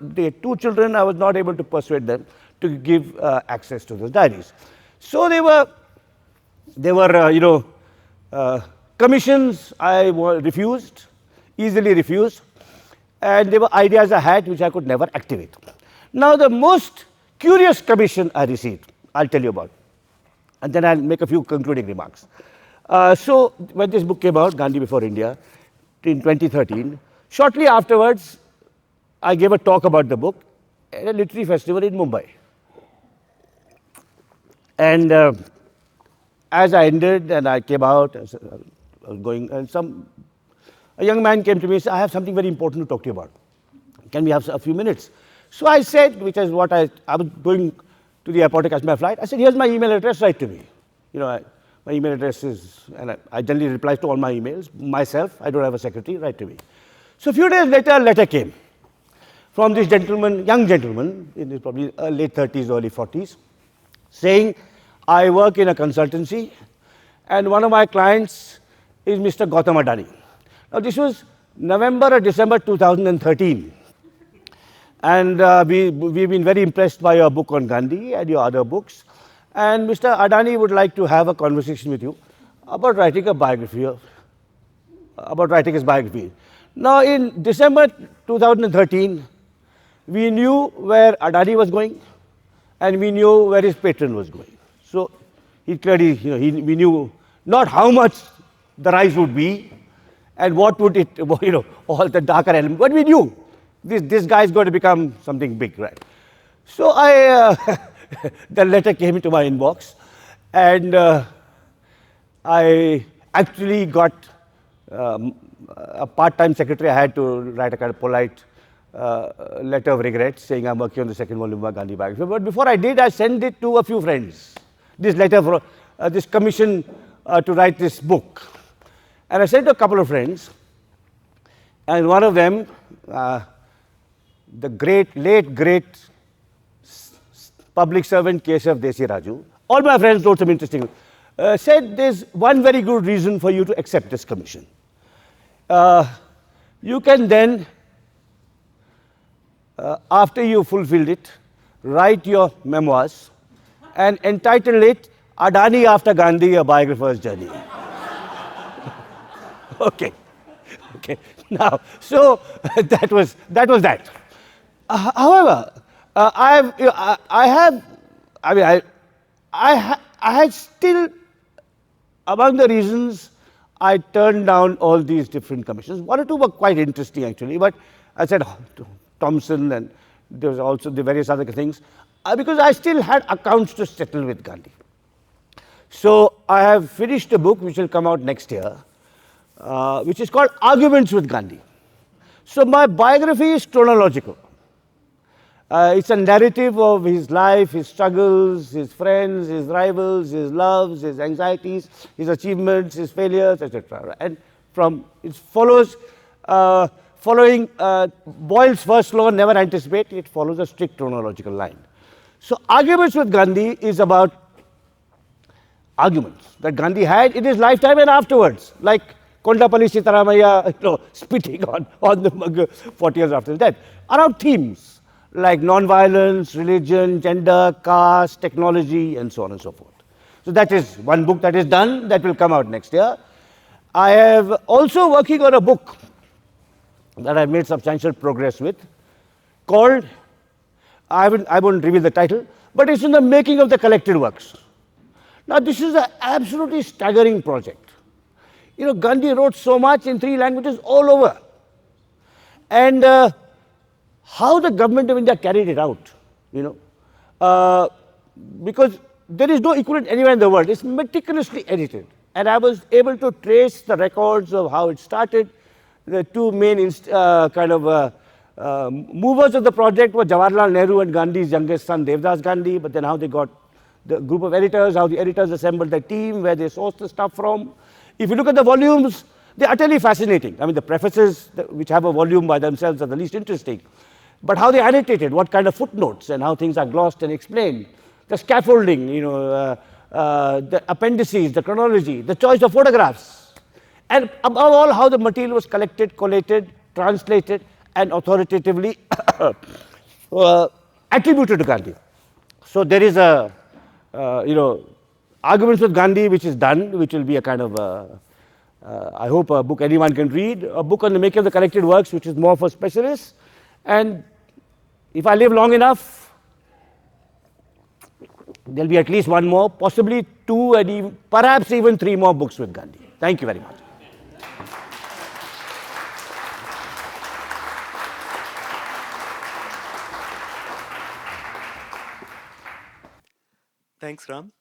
they had two children, I was not able to persuade them to give access to those diaries. So they were commissions I refused, easily refused, and there were ideas I had which I could never activate. Now the most curious commission I received, I'll tell you about, and then I'll make a few concluding remarks. So when this book came out, Gandhi Before India, in 2013, shortly afterwards, I gave a talk about the book at a literary festival in Mumbai. And as I ended and I came out, I was going, and a young man came to me and said, I have something very important to talk to you about. Can we have a few minutes? So I said, which is what I was going to the airport to catch my flight. I said, here's my email address, write to me. My email address is, and I generally reply to all my emails myself. I don't have a secretary, write to me. So a few days later, a letter came from this gentleman, young gentleman, in his probably late 30s, early 40s, saying, I work in a consultancy, and one of my clients is Mr. Gautam Adani. Now this was November or December 2013. And we've been very impressed by your book on Gandhi and your other books. And Mr. Adani would like to have a conversation with you about writing a biography, about writing his biography. Now in December 2013, we knew where Adani was going and we knew where his patron was going. So he clearly, we knew not how much the rise would be and what would it, all the darker elements. But we knew this guy is going to become something big, right? So the letter came into my inbox, and I actually got a part-time secretary. I had to write a kind of polite letter of regret saying I'm working on the second volume of Gandhi biography. But before I did, I sent it to a few friends. This letter for this commission to write this book. And I sent to a couple of friends, and one of them, the late great public servant Keshav Desi Raju, all my friends wrote some interesting, said there's one very good reason for you to accept this commission. You can then, after you fulfilled it, write your memoirs and entitle it Adani After Gandhi, A Biographer's Journey. Okay. Okay. Now, so that was that. However, I had still, among the reasons I turned down all these different commissions, one or two were quite interesting actually, but I said Thompson, and there was also the various other things, because I still had accounts to settle with Gandhi. So I have finished a book which will come out next year, which is called Arguments with Gandhi. So my biography is chronological. It's a narrative of his life, his struggles, his friends, his rivals, his loves, his anxieties, his achievements, his failures, etc. And it follows, following Boyle's first law, never anticipate, it follows a strict chronological line. So Arguments with Gandhi is about arguments that Gandhi had in his lifetime and afterwards, like Kondapalli Sitaramaya spitting on the 40 years after his death, around themes like non-violence, religion, gender, caste, technology, and so on and so forth. So that is one book that is done, that will come out next year. I have also working on a book that I've made substantial progress with, called, I won't reveal the title, but it's in the making of the collected works. Now this is an absolutely staggering project. Gandhi wrote so much in 3 languages all over. And how the government of India carried it out, because there is no equivalent anywhere in the world. It's meticulously edited. And I was able to trace the records of how it started. The two main movers of the project were Jawaharlal Nehru and Gandhi's youngest son, Devdas Gandhi, but then how they got the group of editors, how the editors assembled the team, where they sourced the stuff from. If you look at the volumes, they're utterly fascinating. I mean, the prefaces, which have a volume by themselves, are the least interesting. But how they annotated, what kind of footnotes, and how things are glossed and explained, the scaffolding, the appendices, the chronology, the choice of photographs, and above all, how the material was collected, collated, translated, and authoritatively attributed to Gandhi. So there is a, Arguments with Gandhi, which is done, which will be a kind of, I hope, a book anyone can read, a book on the making of the collected works, which is more for specialists. And if I live long enough, there will be at least one more, possibly 2, and perhaps even 3 more books with Gandhi. Thank you very much. Thanks, Ram,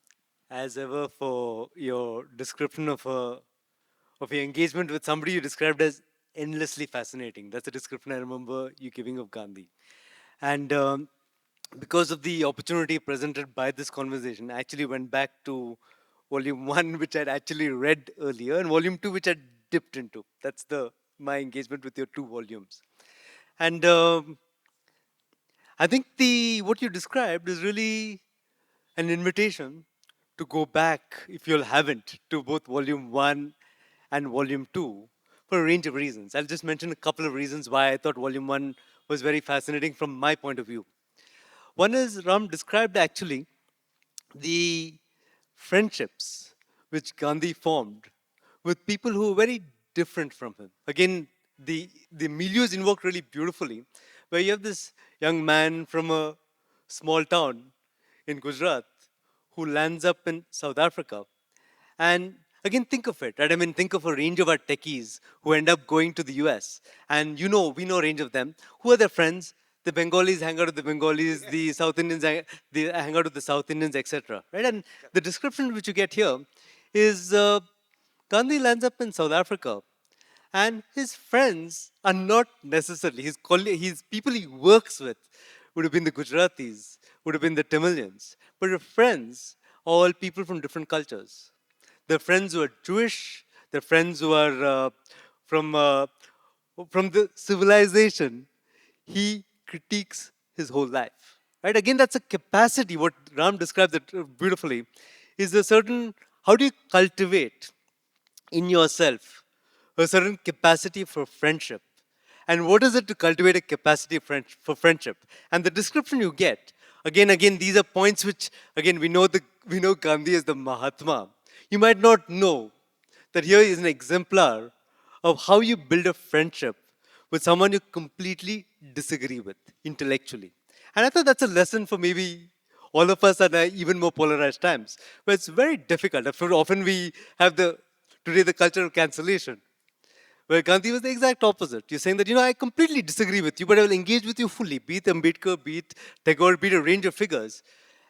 as ever, for your description of your engagement with somebody you described as endlessly fascinating. That's a description I remember you giving of Gandhi. And because of the opportunity presented by this conversation, I actually went back to volume 1, which I'd actually read earlier, and volume 2, which I dipped into. That's my engagement with your 2 volumes. And I think what you described is really an invitation to go back, if you haven't, to both volume 1 and volume 2 for a range of reasons. I'll just mention a couple of reasons why I thought volume 1 was very fascinating from my point of view. One is Ram described actually the friendships which Gandhi formed with people who were very different from him. Again, the milieu is invoked really beautifully, where you have this young man from a small town in Gujarat who lands up in South Africa. And Again, think of it, right? I mean, think of a range of our techies who end up going to the US. And we know a range of them. Who are their friends? The Bengalis hang out with the Bengalis, the South Indians they hang out with the South Indians, etc. Right? And the description which you get here is Gandhi lands up in South Africa, and his friends are not necessarily his people he works with would have been the Gujaratis, would have been the Tamilians, but his friends are all people from different cultures. Their friends who are Jewish, their friends who are from uh, from the civilization. He critiques his whole life. Right? Again, that's a capacity. What Ram describes it beautifully is a certain how do you cultivate in yourself a certain capacity for friendship. And what is it to cultivate a capacity for friendship? And the description you get, again, these are points which, again, we know Gandhi as the Mahatma. You might not know that here is an exemplar of how you build a friendship with someone you completely disagree with intellectually. And I thought that's a lesson for maybe all of us at even more polarized times, where it's very difficult. Often we have today the culture of cancellation, where Gandhi was the exact opposite. You're saying that, I completely disagree with you, but I will engage with you fully. Be it Ambedkar, be it Tagore, be it a range of figures,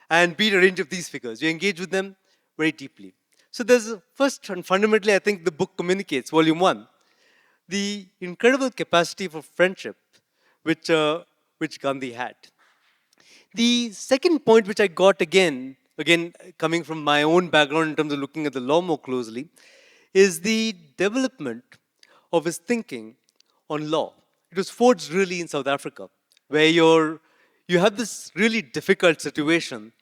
and be it a range of these figures. You engage with them very deeply. So there's first and fundamentally, I think the book communicates, volume one, the incredible capacity for friendship which Gandhi had. The second point which I got again coming from my own background in terms of looking at the law more closely, is the development of his thinking on law. It was forged really in South Africa, where you have this really difficult situation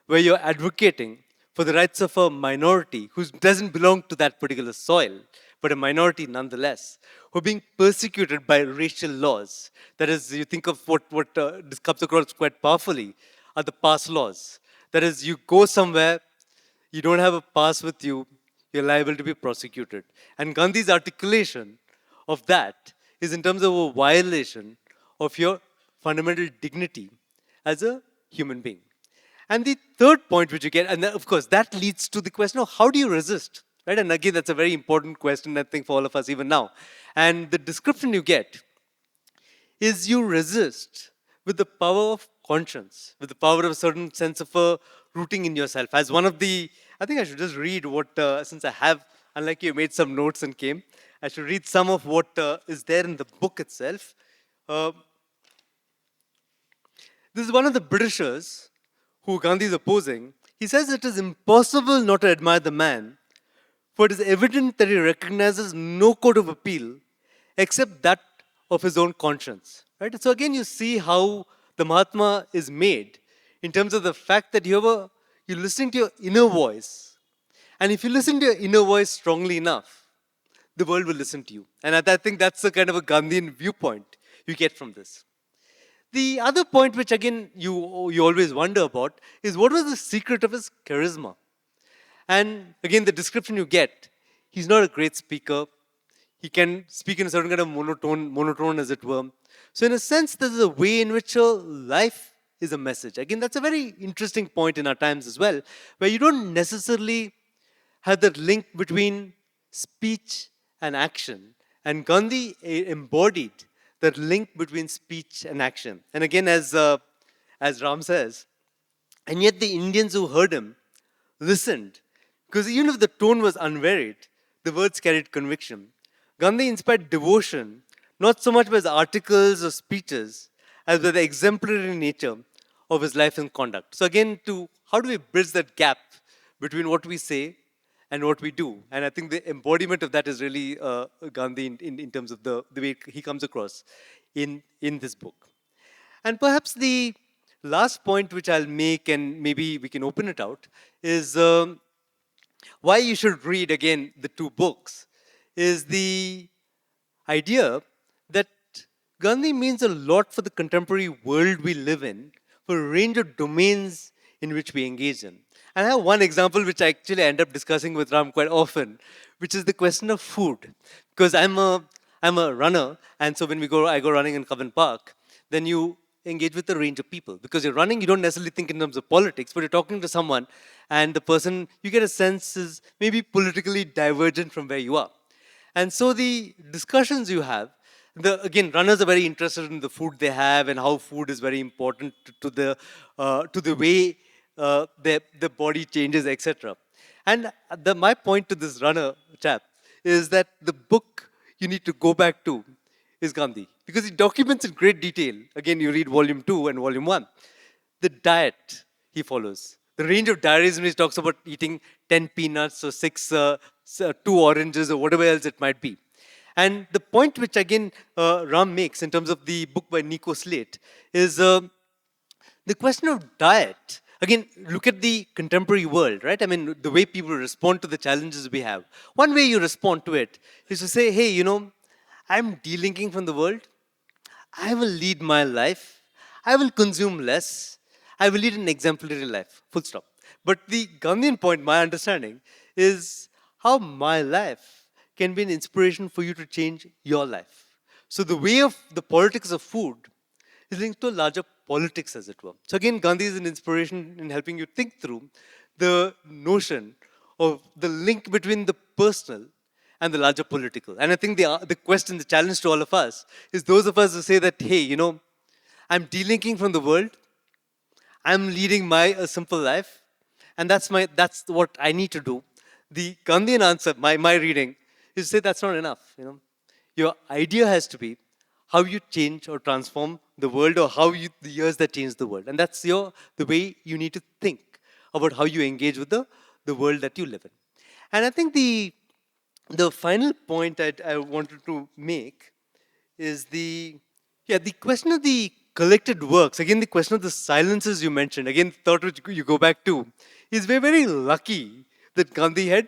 where you're advocating for the rights of a minority who doesn't belong to that particular soil, but a minority nonetheless, who are being persecuted by racial laws. That is, you think of what this comes across quite powerfully are the pass laws. That is, you go somewhere, you don't have a pass with you, you're liable to be prosecuted. And Gandhi's articulation of that is in terms of a violation of your fundamental dignity as a human being. And the third point which you get, and of course that leads to the question of how do you resist? Right? And again, that's a very important question, I think, for all of us even now. And the description you get is you resist with the power of conscience, with the power of a certain sense of rooting in yourself. As one of the, I think I should just read what, since I have, unlike you, made some notes and came, I should read some of what is there in the book itself. This is one of the Britishers who Gandhi is opposing. He says it is impossible not to admire the man, for it is evident that he recognizes no court of appeal except that of his own conscience. Right? So again, you see how the Mahatma is made in terms of the fact that you're listening to your inner voice. And if you listen to your inner voice strongly enough, the world will listen to you. And I think that's the kind of a Gandhian viewpoint you get from this. The other point which again you always wonder about is what was the secret of his charisma? And again, the description you get, he's not a great speaker. He can speak in a certain kind of monotone as it were. So in a sense, there's a way in which life is a message. Again, that's a very interesting point in our times as well, where you don't necessarily have that link between speech and action. And Gandhi embodied that link between speech and action. And again, as Ram says, and yet the Indians who heard him listened, because even if the tone was unvaried, the words carried conviction. Gandhi inspired devotion, not so much by his articles or speeches, as by the exemplary nature of his life and conduct. So again, how do we bridge that gap between what we say and what we do? And I think the embodiment of that is really Gandhi in terms of the way he comes across in this book. And perhaps the last point which I'll make, and maybe we can open it out, is why you should read again the two books, is the idea that Gandhi means a lot for the contemporary world we live in, for a range of domains in which we engage in. And I have one example which I actually end up discussing with Ram quite often, which is the question of food. Because I'm a runner, and so when I go running in Coven Park, then engage with a range of people. Because you're running, you don't necessarily think in terms of politics, but you're talking to someone, and the person, you get a sense, is maybe politically divergent from where you are. And so the discussions you have, again, runners are very interested in the food they have and how food is very important to the way their body changes, etc. And my point to this runner chap is that the book you need to go back to is Gandhi, because he documents in great detail. Again, you read volume 2 and volume 1, the diet he follows, the range of diaries when he talks about eating 10 peanuts or 2 oranges or whatever else it might be. And the point which again Ram makes in terms of the book by Nico Slate is the question of diet. Again, look at the contemporary world, right? I mean, the way people respond to the challenges we have. One way you respond to it is to say, hey, I'm delinking from the world. I will lead my life. I will consume less. I will lead an exemplary life. Full stop. But the Gandhian point, my understanding, is how my life can be an inspiration for you to change your life. So the way of the politics of food is linked to a larger politics, as it were. So again, Gandhi is an inspiration in helping you think through the notion of the link between the personal and the larger political. And I think the question, the challenge to all of us is those of us who say that, hey, I'm delinking from the world, I'm leading a simple life, and that's what I need to do. The Gandhian answer, my reading, is to say that's not enough. Your idea has to be how you change or transform the world, or the years that change the world. And that's the way you need to think about how you engage with the world that you live in. And I think the final point I wanted to make is the question of the collected works. Again, the question of the silences you mentioned, again, thought which you go back to, is we're very lucky that Gandhi had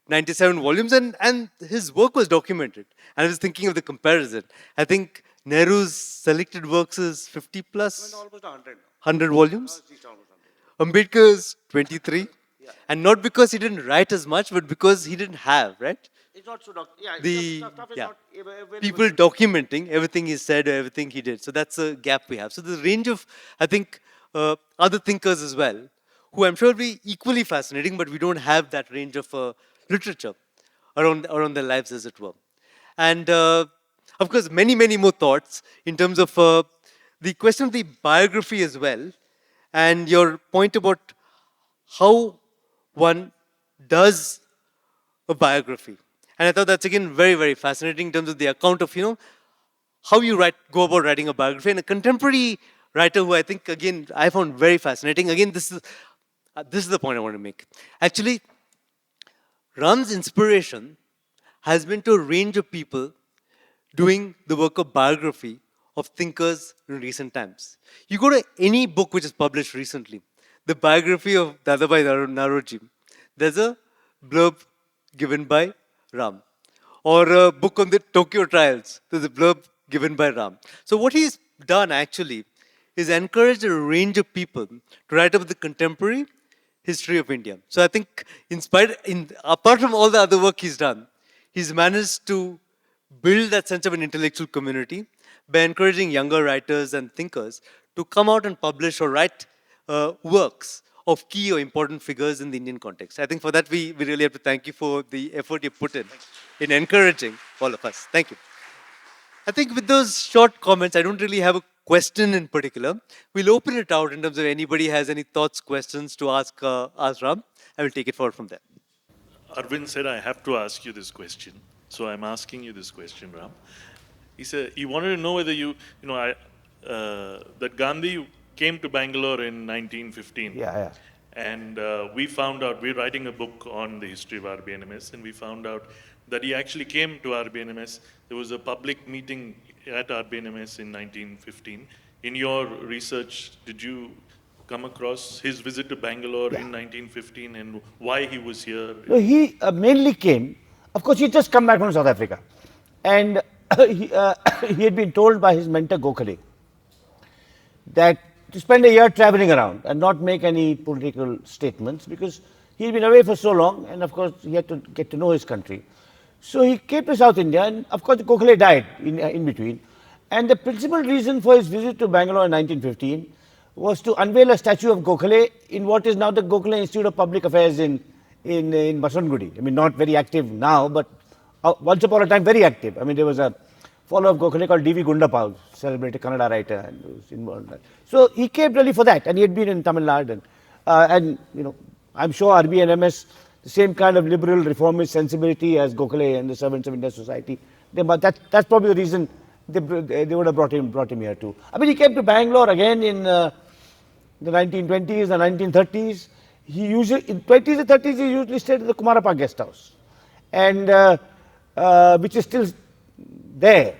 97 volumes and his work was documented. And I was thinking of the comparison. I think Nehru's selected works is 50 plus? Almost 100. 100 volumes? Ambedkar's 23. Yeah. And not because he didn't write as much, but because he didn't have, right? It's not so yeah, stuff is yeah. not available. People documenting everything he said or everything he did. So that's a gap we have. So there's a range of, I think, other thinkers as well, who I'm sure will be equally fascinating, but we don't have that range of literature around their lives, as it were. And of course, many, many more thoughts in terms of the question of the biography as well, and your point about how one does a biography. And I thought that's again very, very fascinating in terms of the account of, how you go about writing a biography. And a contemporary writer who I think, again, I found very fascinating. Again, this is the point I want to make. Actually, Ram's inspiration has been to a range of people doing the work of biography of thinkers in recent times. You go to any book which is published recently, the biography of Dadabhai Naoroji, there's a blurb given by Ram. Or a book on the Tokyo trials, there's a blurb given by Ram. So what he's done actually is encouraged a range of people to write about the contemporary history of India. So I think apart from all the other work he's done, he's managed to build that sense of an intellectual community by encouraging younger writers and thinkers to come out and publish or write works of key or important figures in the Indian context. I think for that, we really have to thank you for the effort you put in encouraging all of us. Thank you. I think with those short comments, I don't really have a question in particular. We'll open it out in terms of anybody has any thoughts, questions to ask Ram. I will take it forward from there. Arvind said, I have to ask you this question. So I'm asking you this question, Ram. He said, he wanted to know whether that Gandhi came to Bangalore in 1915. Yeah. And we found out, we're writing a book on the history of RBNMS, and we found out that he actually came to RBNMS. There was a public meeting at RBNMS in 1915. In your research, did you come across his visit to Bangalore in 1915 and why he was here? No, he mainly came, of course, he just come back from South Africa. And he had been told by his mentor Gokhale that to spend a year traveling around and not make any political statements because he had been away for so long and of course he had to get to know his country. So he came to South India and of course Gokhale died in between. And the principal reason for his visit to Bangalore in 1915 was to unveil a statue of Gokhale in what is now the Gokhale Institute of Public Affairs in Masangudi. I mean, not very active now, but once upon a time very active. I mean, there was a follower of Gokhale called D.V. Gundapal, celebrated Kannada writer, and was involved in that. So he came really for that, and he had been in Tamil Nadu, and you know, I'm sure RBNMS, the same kind of liberal reformist sensibility as Gokhale and the servants of Indian society. That's probably the reason they would have brought him here too. I mean, he came to Bangalore again in the 1920s and 1930s. He usually, in 20s and 30s, he usually stayed at the Kumarappa guest house, and which is still there.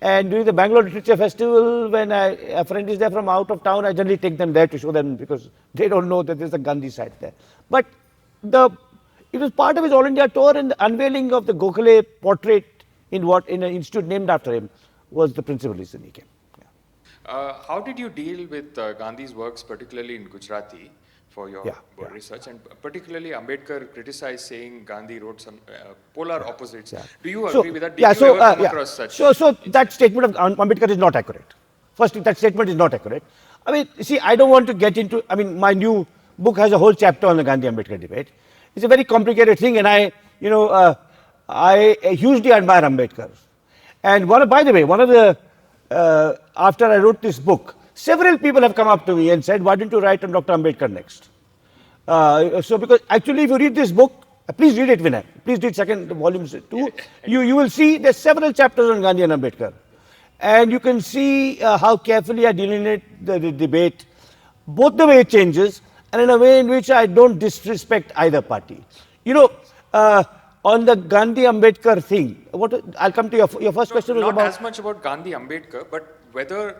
And during the Bangalore Literature Festival, when a friend is there from out of town, I generally take them there to show them, because they don't know that there's a Gandhi site there. But it was part of his All India tour, and the unveiling of the Gokhale portrait in an institute named after him was the principal reason he came. Yeah. How did you deal with Gandhi's works, particularly in Gujarati, for your research? And particularly Ambedkar criticized, saying Gandhi wrote some polar opposites. Yeah. Do you agree with that? Did you ever come across such? So that statement of Ambedkar is not accurate. Firstly, that statement is not accurate. I mean, see, I don't want to get into, I mean, my new book has a whole chapter on the Gandhi-Ambedkar debate. It's a very complicated thing, and I hugely admire Ambedkar. And by the way, after I wrote this book, several people have come up to me and said, why didn't you write on Dr. Ambedkar next? So because actually, if you read this book, please read it, Vinay. Please read second volumes too. You will see there's several chapters on Gandhi and Ambedkar. And you can see how carefully I delineate the debate, both the way it changes and in a way in which I don't disrespect either party. You know, on the Gandhi-Ambedkar thing, I'll come to your first question. Was not about, as much about Gandhi-Ambedkar, but whether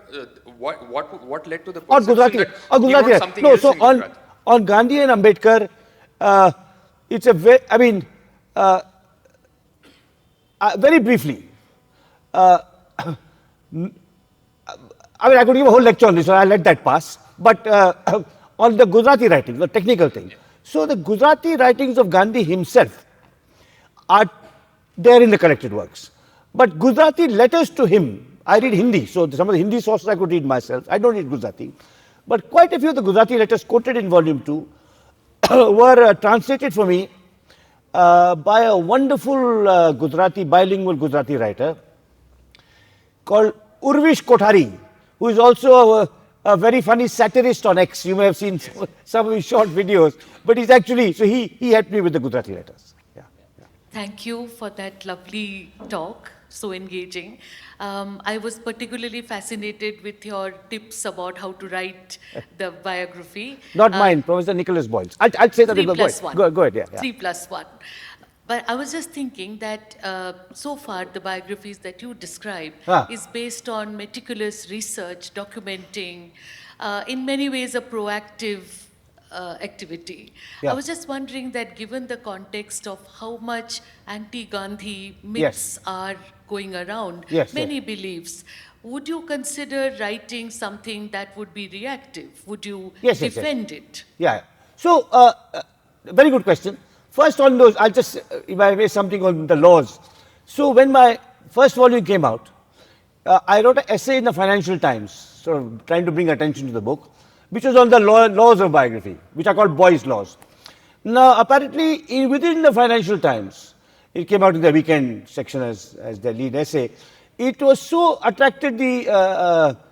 what led to the or perception Gujarati. That something No, else so in Gujarati. on Gandhi and Ambedkar, it's a very briefly, I could give a whole lecture on this, so I'll let that pass. But on the Gujarati writings, the technical thing. So the Gujarati writings of Gandhi himself are there in the collected works. But Gujarati letters to him, I read Hindi, so some of the Hindi sources I could read myself. I don't read Gujarati. But quite a few of the Gujarati letters quoted in volume 2 were translated for me by a wonderful bilingual Gujarati writer called Urvish Kothari, who is also a very funny satirist on X. You may have seen some of his short videos, but he's actually, so he helped me with the Gujarati letters. Yeah. Thank you for that lovely talk, so engaging. I was particularly fascinated with your tips about how to write the biography. Not mine, Professor Nicholas Boyle's. I'll say that. 3+1. Go ahead, yeah. 3+1. But I was just thinking that so far the biographies that you described is based on meticulous research, documenting, in many ways a proactive activity. I was just wondering that given the context of how much anti-Gandhi myths are going around, many beliefs, would you consider writing something that would be reactive? Would you defend it? Yeah. So, very good question. First on those, I'll just, if I may, something on the laws. So when my first volume came out, I wrote an essay in the Financial Times, sort of trying to bring attention to the book, which was on the laws of biography, which are called Boy's Laws. Now, apparently, within the Financial Times, it came out in the weekend section as the lead essay. It was so attracted the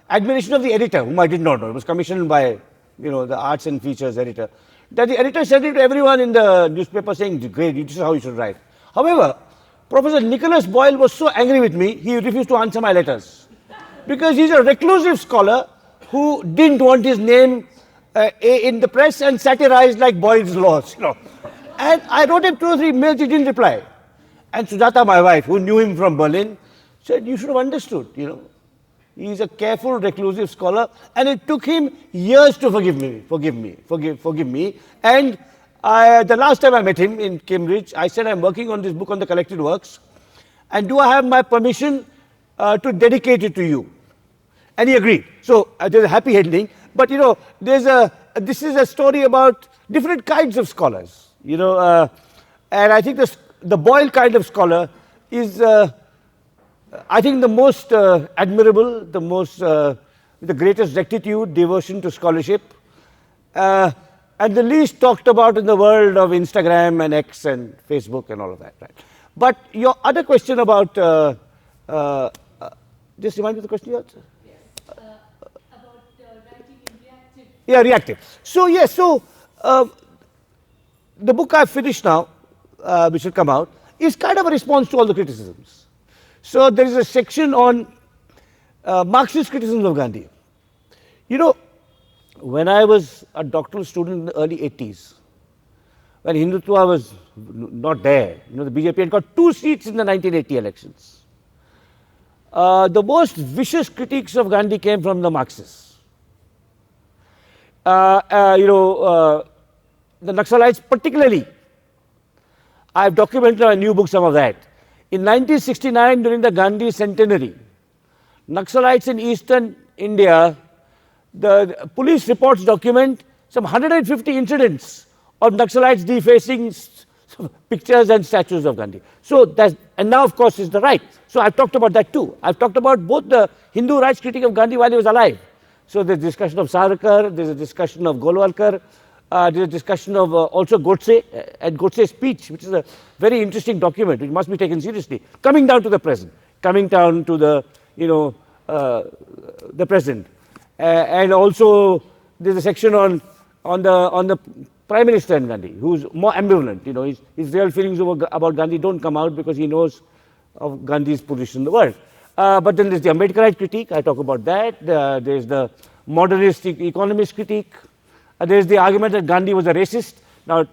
admiration of the editor, whom I did not know. It was commissioned by, the Arts and Features editor, that the editor sent it to everyone in the newspaper saying, great, this is how you should write. However, Professor Nicholas Boyle was so angry with me, he refused to answer my letters. Because he's a reclusive scholar who didn't want his name in the press and satirized like Boyle's Laws. And I wrote him 2 or 3 mails, he didn't reply. And Sujata, my wife, who knew him from Berlin, said, you should have understood, He's a careful, reclusive scholar, and it took him years to forgive me. And the last time I met him in Cambridge, I said, I'm working on this book on the collected works, and do I have my permission to dedicate it to you? And he agreed. So there's a happy ending. But this is a story about different kinds of scholars. And I think the Boyle kind of scholar is I think the most admirable, the greatest rectitude, devotion to scholarship, and the least talked about in the world of Instagram and X and Facebook and all of that. Right? But your other question about, just remind me the question you asked. About writing in reactive. Yeah, reactive. So yes, the book I've finished now, which will come out, is kind of a response to all the criticisms. So there is a section on Marxist criticisms of Gandhi. You know, when I was a doctoral student in the early 80s, when Hindutva was not there, the BJP had got 2 seats in the 1980 elections. The most vicious critiques of Gandhi came from the Marxists. The Naxalites particularly. I have documented in a new book some of that. In 1969, during the Gandhi centenary, Naxalites in eastern India, the police reports document some 150 incidents of Naxalites defacing pictures and statues of Gandhi. So and now of course is the right. So I've talked about that too. I've talked about both the Hindu rights critique of Gandhi while he was alive. So there's discussion of Savarkar, there's a discussion of Golwalkar, there's a discussion of also Godse and Godse's speech, which is a very interesting document, which must be taken seriously, coming down to the present, coming down to the, the present. And also there's a section on the Prime Minister and Gandhi, who's more ambivalent. His real feelings about Gandhi don't come out because he knows of Gandhi's position in the world. But then there's the Ambedkarite critique, I talk about that. There's the modernist economist critique. There's the argument that Gandhi was a racist, now,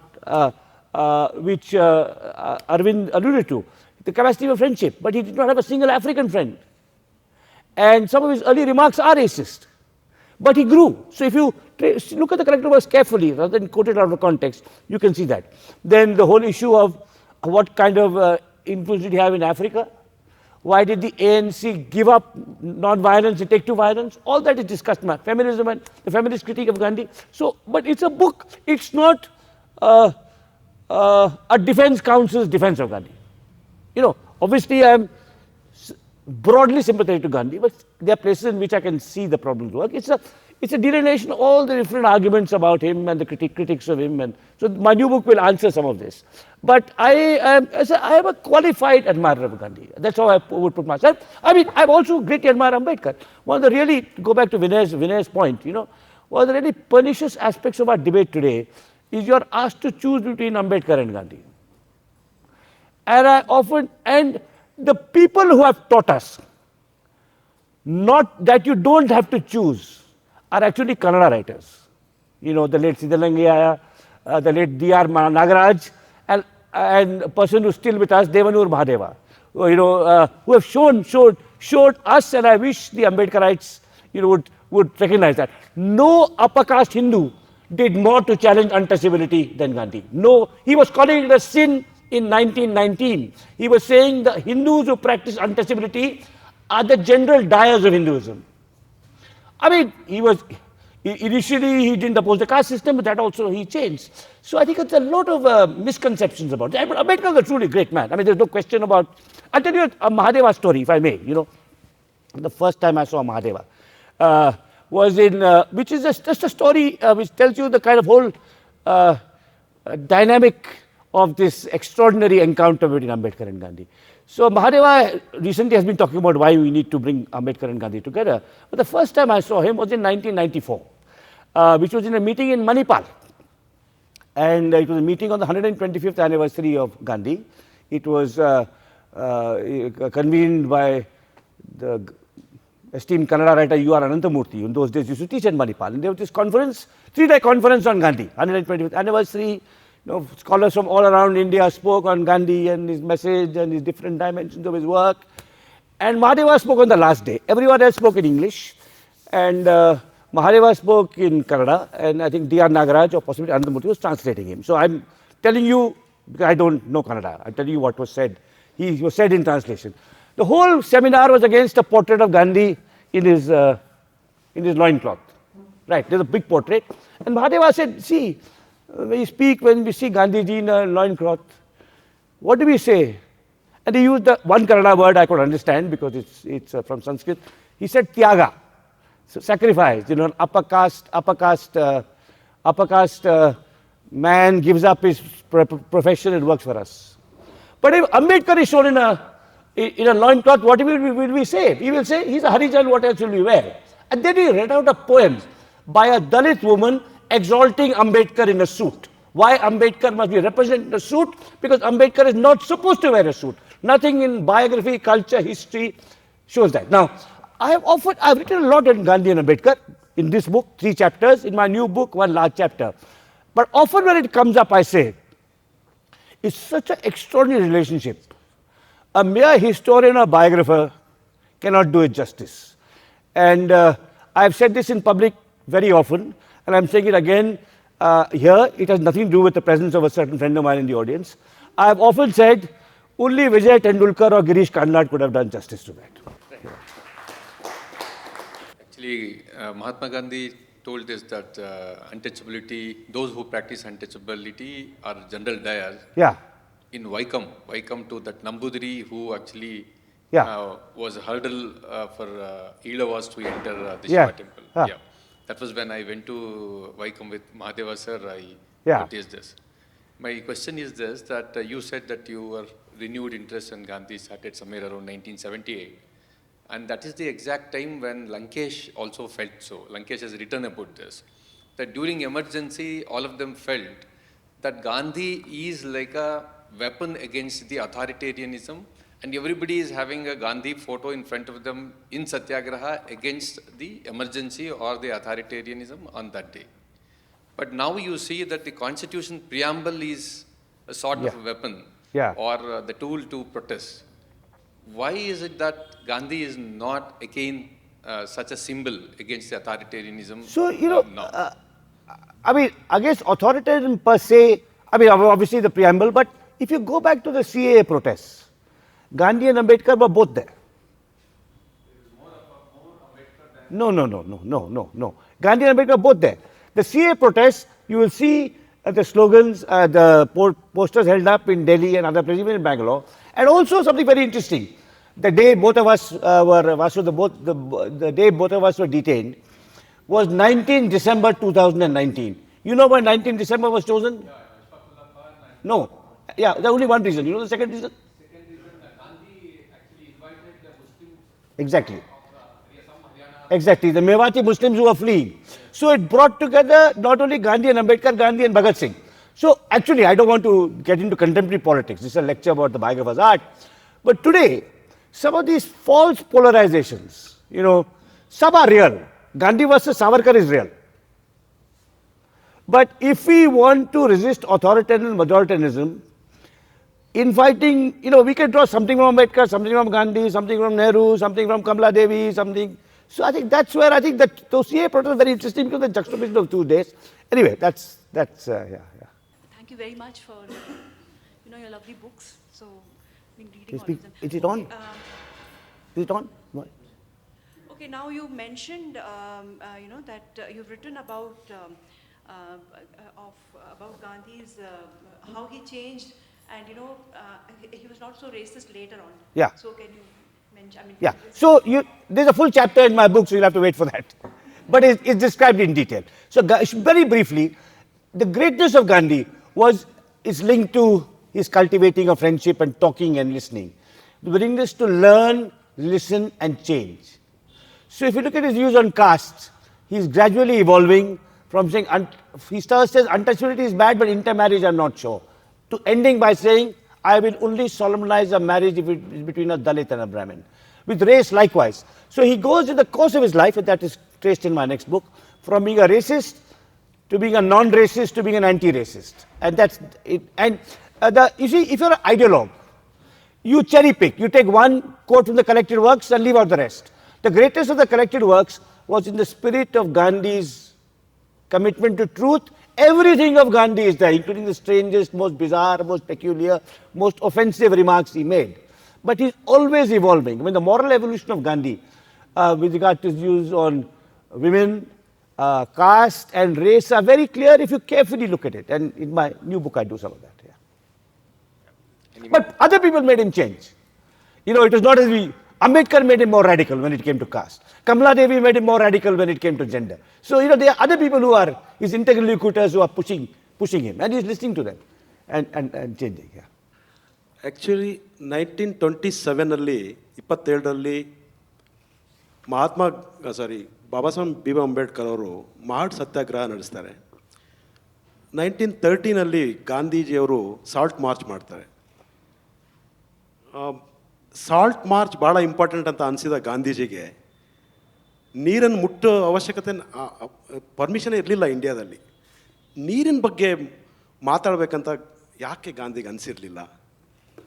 which Arvind alluded to. The capacity of friendship, but he did not have a single African friend. And some of his early remarks are racist. But he grew. So if you look at the collected works carefully, rather than quote it out of context, you can see that. Then the whole issue of what kind of influence did he have in Africa? Why did the ANC give up non-violence and take to violence? All that is discussed now. Feminism and the feminist critique of Gandhi. So, but it's a book. It's not a defense counsel's defense of Gandhi. Obviously I am broadly sympathetic to Gandhi, but there are places in which I can see the problems work. It's a delineation of all the different arguments about him and the critics of him, and so my new book will answer some of this. But I am a qualified admirer of Gandhi. That's how I would put myself. I mean, I also greatly admire Ambedkar. One of the really, to go back to Vinay's point, one of the really pernicious aspects of our debate today is you're asked to choose between Ambedkar and Gandhi. And the people who have taught us, not that you don't have to choose, are actually Kannada writers. The late Siddhalangayya, the late D.R. Nagaraj, and a person who's still with us, Devanur Mahadeva, who have showed us, and I wish the Ambedkarites, would recognize that. No upper caste Hindu did more to challenge untouchability than Gandhi. No, he was calling it a sin in 1919. He was saying the Hindus who practice untouchability are the general dyers of Hinduism. I mean, initially he didn't oppose the caste system, but that also he changed. So I think it's a lot of misconceptions about that. But Ambedkar is a truly great man. I mean, there's no question about. I'll tell you a Mahadeva story, if I may. The first time I saw Mahadeva was in, which is just a story which tells you the kind of whole dynamic of this extraordinary encounter between Ambedkar and Gandhi. So Mahadeva recently has been talking about why we need to bring Ambedkar and Gandhi together. But the first time I saw him was in 1994, which was in a meeting in Manipal. And it was a meeting on the 125th anniversary of Gandhi. It was convened by the esteemed Kannada writer U.R. Anantamurthy. In those days, he used to teach at Manipal. And there was this conference, 3-day conference on Gandhi, 125th anniversary. Scholars from all around India spoke on Gandhi and his message and his different dimensions of his work. And Mahadeva spoke on the last day. Everyone else spoke in English. And Mahadeva spoke in Kannada. And I think D.R. Nagaraj or possibly Anandamurthy was translating him. So I'm telling you, because I don't know Kannada, I'm telling you what was said. He was said in translation. The whole seminar was against a portrait of Gandhi in his loincloth. Right, there's a big portrait. And Mahadeva said, see, when we see Gandhiji in a loincloth, what do we say? And he used the one Kannada word I could understand because it's from Sanskrit. He said tyaga, so sacrifice. An upper caste man gives up his profession and works for us. But if Ambedkar is shown in a loincloth, what will we say? He will say, he's a Harijan, what else will we wear? And then he read out a poem by a Dalit woman exalting Ambedkar in a suit. Why Ambedkar must be represented in a suit? Because Ambedkar is not supposed to wear a suit. Nothing in biography, culture, history shows that. Now, I've written a lot on Gandhi and Ambedkar in this book, 3 chapters. In my new book, 1 large chapter. But often when it comes up, I say, it's such an extraordinary relationship. A mere historian or biographer cannot do it justice. And I've said this in public very often, and I'm saying it again here. It has nothing to do with the presence of a certain friend of mine in the audience. I've often said, only Vijay Tendulkar or Girish Karnad could have done justice to that. Actually, Mahatma Gandhi told this that untouchability, those who practice untouchability are general dayas. Yeah. In Vaikam to that Nambudiri who actually was a hurdle for Elavas to enter the Shiva temple. Yeah. That was when I went to Vaikam with Mahadeva sir, I noticed this. My question is this, that you said that you were renewed interest in Gandhi started somewhere around 1978. And that is the exact time when Lankesh also felt so. Lankesh has written about this, that during emergency, all of them felt that Gandhi is like a weapon against the authoritarianism, and everybody is having a Gandhi photo in front of them in Satyagraha against the emergency or the authoritarianism on that day. But now you see that the Constitution preamble is a sort of a weapon or the tool to protest. Why is it that Gandhi is not again such a symbol against the authoritarianism? So, I mean, against authoritarianism per se, I mean, obviously the preamble, but if you go back to the CAA protests, Gandhi and Ambedkar were both there. No. Gandhi and Ambedkar were both there. The CAA protests, you will see the slogans, the posters held up in Delhi and other places, even in Bangalore. And also something very interesting. The day both of us the day both of us were detained was 19 December 2019. You know why 19 December was chosen? No. Yeah, there's only one reason. You know the second reason? Gandhi actually invited the Muslims. Exactly, the Mewati Muslims who were fleeing. So it brought together not only Gandhi and Ambedkar, Gandhi and Bhagat Singh. So actually, I don't want to get into contemporary politics. This is a lecture about the biographer's art. But today, some of these false polarizations, some are real. Gandhi versus Savarkar is real. But if we want to resist authoritarian majoritarianism, infighting, we can draw something from Ambedkar, something from Gandhi, something from Nehru, something from Kamala Devi, something. So I think that's where I think that those CA protests are very interesting because the juxtaposition of 2 days. Anyway, that's yeah. Thank you very much for your lovely books. So been reading all of them. Is it on? Is it on? What? Okay, now you mentioned that you've written about Gandhi's how he changed, and he was not so racist later on. Yeah. So can you mention? Yeah. So there's a full chapter in my book, so you'll have to wait for that. But it's described in detail. So very briefly, the greatness of Gandhi is linked to his cultivating of friendship and talking and listening. The willingness to learn, listen, and change. So if you look at his views on caste, he's gradually evolving from saying, he starts says untouchability is bad, but intermarriage I'm not sure, to ending by saying, I will only solemnize a marriage if it is between a Dalit and a Brahmin. With race, likewise. So he goes in the course of his life, and that is traced in my next book, from being a racist to being a non-racist to being an anti-racist. And that's it. And you see, if you're an ideologue, you cherry pick. You take one quote from the collected works and leave out the rest. The greatest of the collected works was in the spirit of Gandhi's commitment to truth. Everything of Gandhi is there, including the strangest, most bizarre, most peculiar, most offensive remarks he made. But he's always evolving. I mean, the moral evolution of Gandhi with regard to his views on women, caste and race are very clear if you carefully look at it. And in my new book, I do some of that. Yeah. But other people made him change. it was not as we, Ambedkar made him more radical when it came to caste. Kamala Devi made him more radical when it came to gender. So, there are other people who are his interlocutors who are pushing him, and he's listening to them and changing. Yeah. Actually, 1927 ಅಲ್ಲಿ 27ರಲ್ಲಿ Baba Saheb B Ambedkar ಅವರು ಮಹಾಡ್ ಸತ್ಯಾಗ್ರಹ ನಡೆಸ್ತಾರೆ. 1913 ಗಾಂಧೀಜಿಯವರು salt March ಮಾಡ್ತಾರೆ. Salt March ಭಾಳ important ಅಂತ ಅನಿಸಿದ ಗಾಂಧೀಜಿಗೆ ನೀರನ್ನು ಮುಟ್ಟೋ ಅವಶ್ಯಕತೆ permission ಇರಲಿಲ್ಲ ಇಂಡಿಯಾದಲ್ಲಿ. ನೀರಿನ ಬಗ್ಗೆ ಮಾತಾಡಬೇಕಂತ ಯಾಕೆ ಗಾಂಧಿಗೆ ಅನಿಸಿರಲಿಲ್ಲ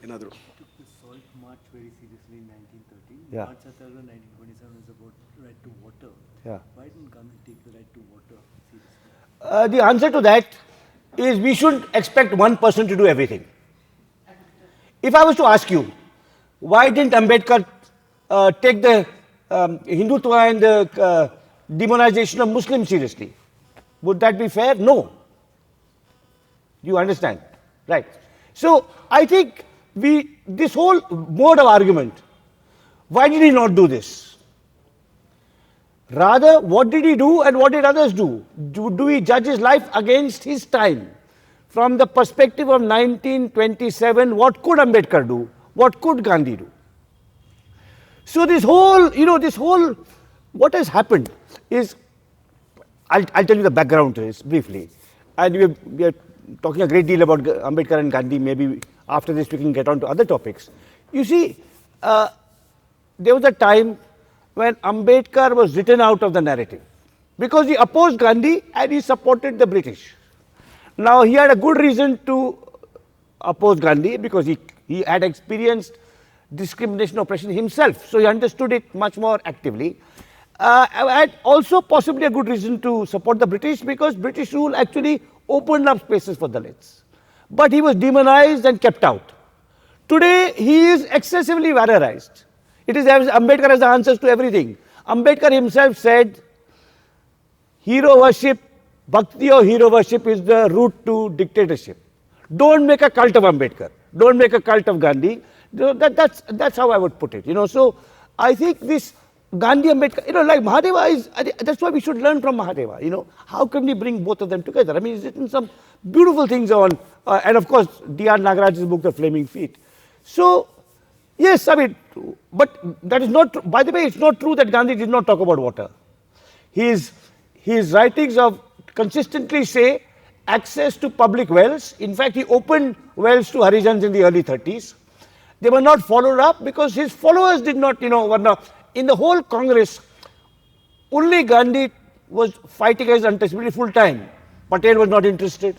ಏನಾದರೂ? Salt march very seriously in 1913. Yeah. March Satyagraha 1927 is about right to water. Yeah. Why didn't Gandhi take the right to water seriously? The answer to that is we shouldn't expect one person to do everything. If I was to ask you, why didn't Ambedkar take the Hindutva and the demonization of Muslims seriously? Would that be fair? No. Do you understand? Right. So, I think this whole mode of argument, why did he not do this? Rather, what did he do and what did others do? Do we judge his life against his time? From the perspective of 1927, what could Ambedkar do? What could Gandhi do? So this whole, what has happened is, I'll tell you the background to this briefly. And we are talking a great deal about Ambedkar and Gandhi. Maybe after this we can get on to other topics. You see, there was a time when Ambedkar was written out of the narrative because he opposed Gandhi and he supported the British. Now, he had a good reason to oppose Gandhi because he had experienced discrimination, oppression himself. So, he understood it much more actively. And also possibly a good reason to support the British because British rule actually opened up spaces for Dalits. But he was demonized and kept out. Today, he is excessively valorized. It is as Ambedkar has the answers to everything. Ambedkar himself said, hero worship, bhakti or hero worship is the route to dictatorship. Don't make a cult of Ambedkar. Don't make a cult of Gandhi. That's how I would put it. So I think this Gandhi Ambedkar, like Mahadeva is, that's why we should learn from Mahadeva. How can we bring both of them together? I mean, he's written some beautiful things on, and of course, D.R. Nagaraj's book, The Flaming Feet. So, yes, I mean, but that is not, by the way, it's not true that Gandhi did not talk about water. His writings consistently say access to public wells. In fact, he opened wells to Harijans in the early 30s. They were not followed up because his followers did not, were not. In the whole Congress, only Gandhi was fighting against untouchability full time. Patel was not interested.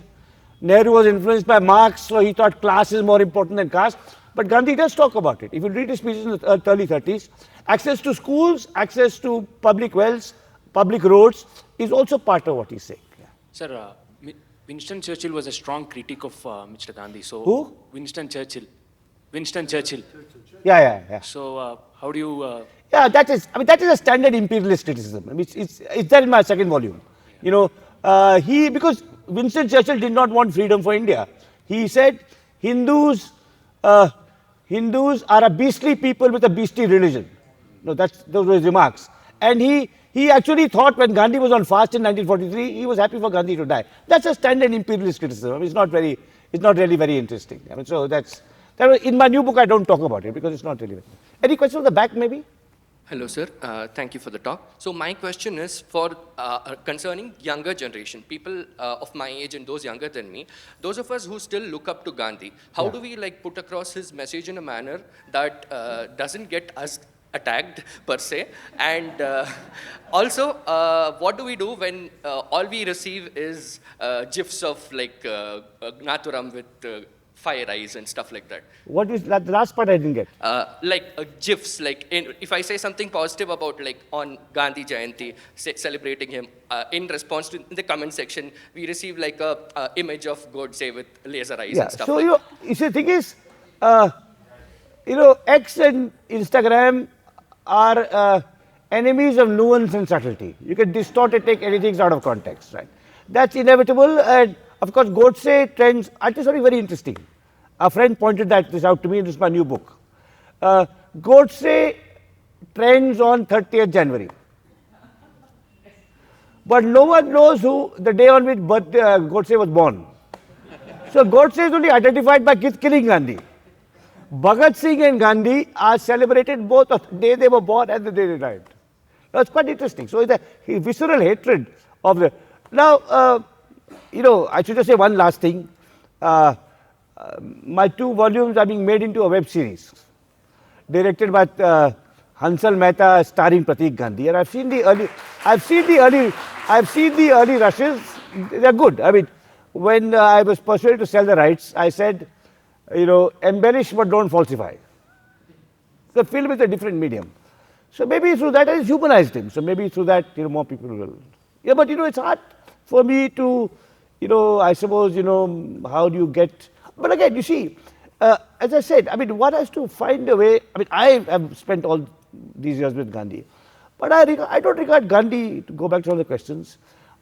Nehru was influenced by Marx, so he thought class is more important than caste. But Gandhi does talk about it. If you read his speeches in the early 30s, access to schools, access to public wells, public roads is also part of what he's saying. Yeah. Sir, Winston Churchill was a strong critic of Mr. Gandhi. So who? Winston Churchill. Winston Churchill. Yeah. So how do you? Yeah, that is a standard imperialist criticism. I mean, it's there in my second volume. Because Winston Churchill did not want freedom for India. He said Hindus are a beastly people with a beastly religion. Those were his remarks. And he actually thought when Gandhi was on fast in 1943, he was happy for Gandhi to die. That's a standard imperialist criticism. I mean, it's not really very interesting. I mean, so in my new book, I don't talk about it because it's not really. Any questions at the back, maybe? Hello, sir. Thank you for the talk. So my question is for concerning younger generation, people of my age and those younger than me, those of us who still look up to Gandhi. How do we put across his message in a manner that doesn't get us attacked per se? And also, what do we do when all we receive is gifs of Nathuram with fire eyes and stuff like that? What is that? The last part I didn't get. GIFs, if I say something positive about on Gandhi Jayanti, celebrating him, in response to in the comment section, we receive a image of Godse with laser eyes and stuff like that. So the thing is, X and Instagram are enemies of nuance and subtlety. You can distort it, take anything out of context, right? That's inevitable. And of course, Godse trends, I think something very interesting. A friend pointed this out to me, this is my new book. Godse trends on 30th January. But no one knows who the day on which Godse was born. So Godse is only identified by killing Gandhi. Bhagat Singh and Gandhi are celebrated both on the day they were born and the day they died. That's quite interesting. So it's a visceral hatred of the. Now, I should just say one last thing. My 2 volumes are being made into a web series, directed by Hansal Mehta, starring Pratik Gandhi. And I've seen the early rushes. They're good. I mean, when I was persuaded to sell the rights, I said, embellish but don't falsify. The film is a different medium. So maybe through that I humanized him. So maybe through that, more people will. Yeah, but it's hard for me to, I suppose, how do you get. But again, you see, as I said, I mean, one has to find a way. I mean, I have spent all these years with Gandhi. But I don't regard Gandhi, to go back to all the questions,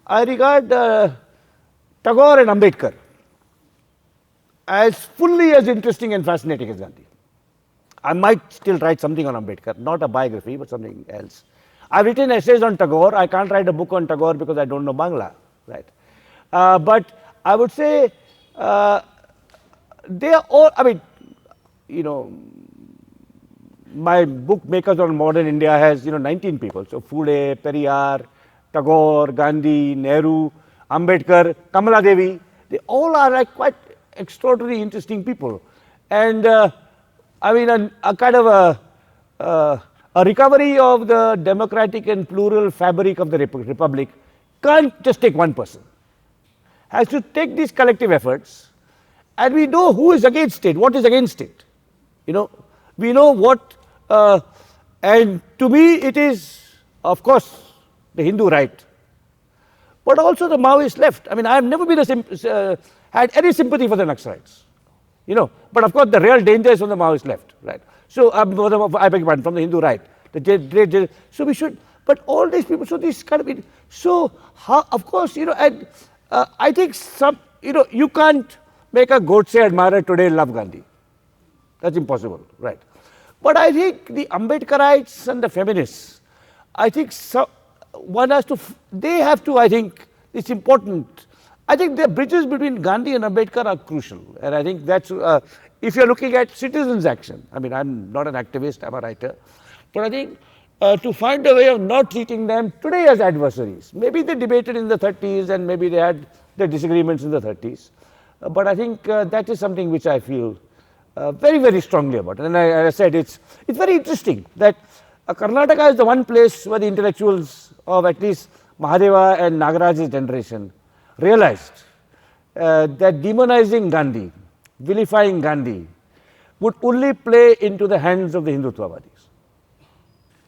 I regard Tagore and Ambedkar as fully as interesting and fascinating as Gandhi. I might still write something on Ambedkar, not a biography, but something else. I've written essays on Tagore. I can't write a book on Tagore because I don't know Bangla, right? But I would say they are all, I mean, my book Makers on Modern India has, 19 people. So Phule, Periyar, Tagore, Gandhi, Nehru, Ambedkar, Kamala Devi, they all are like quite extraordinarily interesting people. And I mean, a kind of a recovery of the democratic and plural fabric of the republic can't just take one person. Has to take these collective efforts, and we know who is against it, what is against it. We know what, and to me it is, of course, the Hindu right, but also the Maoist left. I mean, I have never been had any sympathy for the Naxalites, but of course the real danger is from the Maoist left, right? So I beg your pardon, from the Hindu right. So we should, but all these people, so this kind of, so how, of course, and I think you can't make a Godse admirer today love Gandhi. That's impossible, right? But I think the Ambedkarites and the feminists, I think one has to, they have to, I think, it's important. I think the bridges between Gandhi and Ambedkar are crucial. And I think that's, if you're looking at citizens' action, I mean, I'm not an activist, I'm a writer, but I think to find a way of not treating them today as adversaries. Maybe they debated in the 30s and maybe they had their disagreements in the 30s. But I think that is something which I feel very, very strongly about. And as I said, it's very interesting that Karnataka is the one place where the intellectuals of at least Mahadeva and Nagaraj's generation realized that demonizing Gandhi, vilifying Gandhi, would only play into the hands of the Hindutvawadis.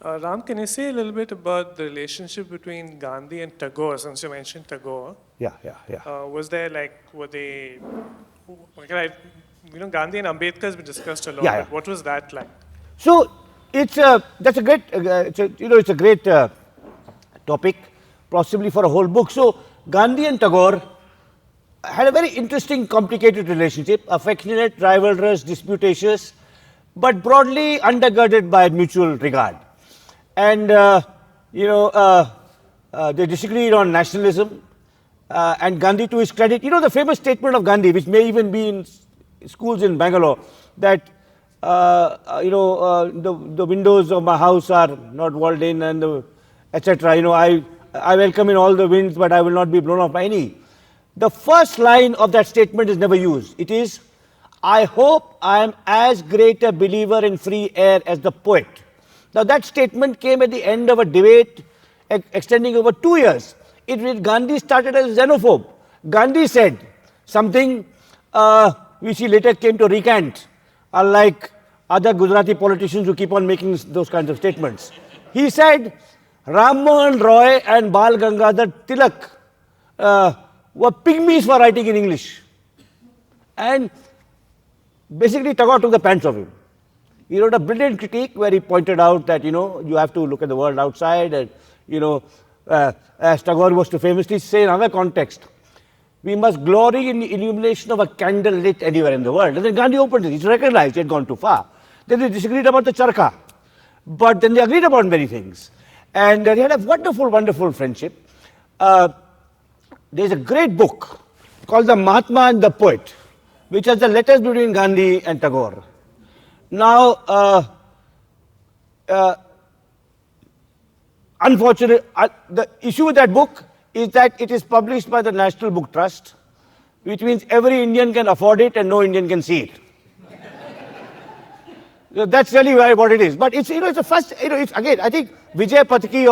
Ram, can you say a little bit about the relationship between Gandhi and Tagore, since you mentioned Tagore? Yeah. Was there were they, Gandhi and Ambedkar has been discussed a lot, Yeah. but what was that like? So that's a great, it's a great topic, possibly for a whole book. So Gandhi and Tagore had a very interesting, complicated relationship, affectionate, rivalrous, disputatious, but broadly undergirded by mutual regard. And they disagreed on nationalism. And Gandhi, to his credit, the famous statement of Gandhi, which may even be in schools in Bangalore, that the windows of my house are not walled in, and etc. I welcome in all the winds, but I will not be blown off by any. The first line of that statement is never used. It is, I hope I am as great a believer in free air as the poet. Now that statement came at the end of a debate extending over 2 years. Gandhi started as a xenophobe. Gandhi said something which he later came to recant, unlike other Gujarati politicians who keep on making those kinds of statements. He said, Ram Mohan Roy and Bal Gangadhar Tilak were pygmies for writing in English. And basically Tagore took the pants off him. He wrote a brilliant critique where he pointed out that, you have to look at the world outside and, as Tagore was to famously say in another context, we must glory in the illumination of a candle lit anywhere in the world. And then Gandhi opened it. He recognized he had gone too far. Then they disagreed about the charkha. But then they agreed about many things. And they had a wonderful, wonderful friendship. There's a great book called The Mahatma and the Poet, which has the letters between Gandhi and Tagore. Now, unfortunately, the issue with that book is that it is published by the National Book Trust, which means every Indian can afford it and no Indian can see it. So that's really what it is. But it's, it's a first, it's again, I think Vijay Pataki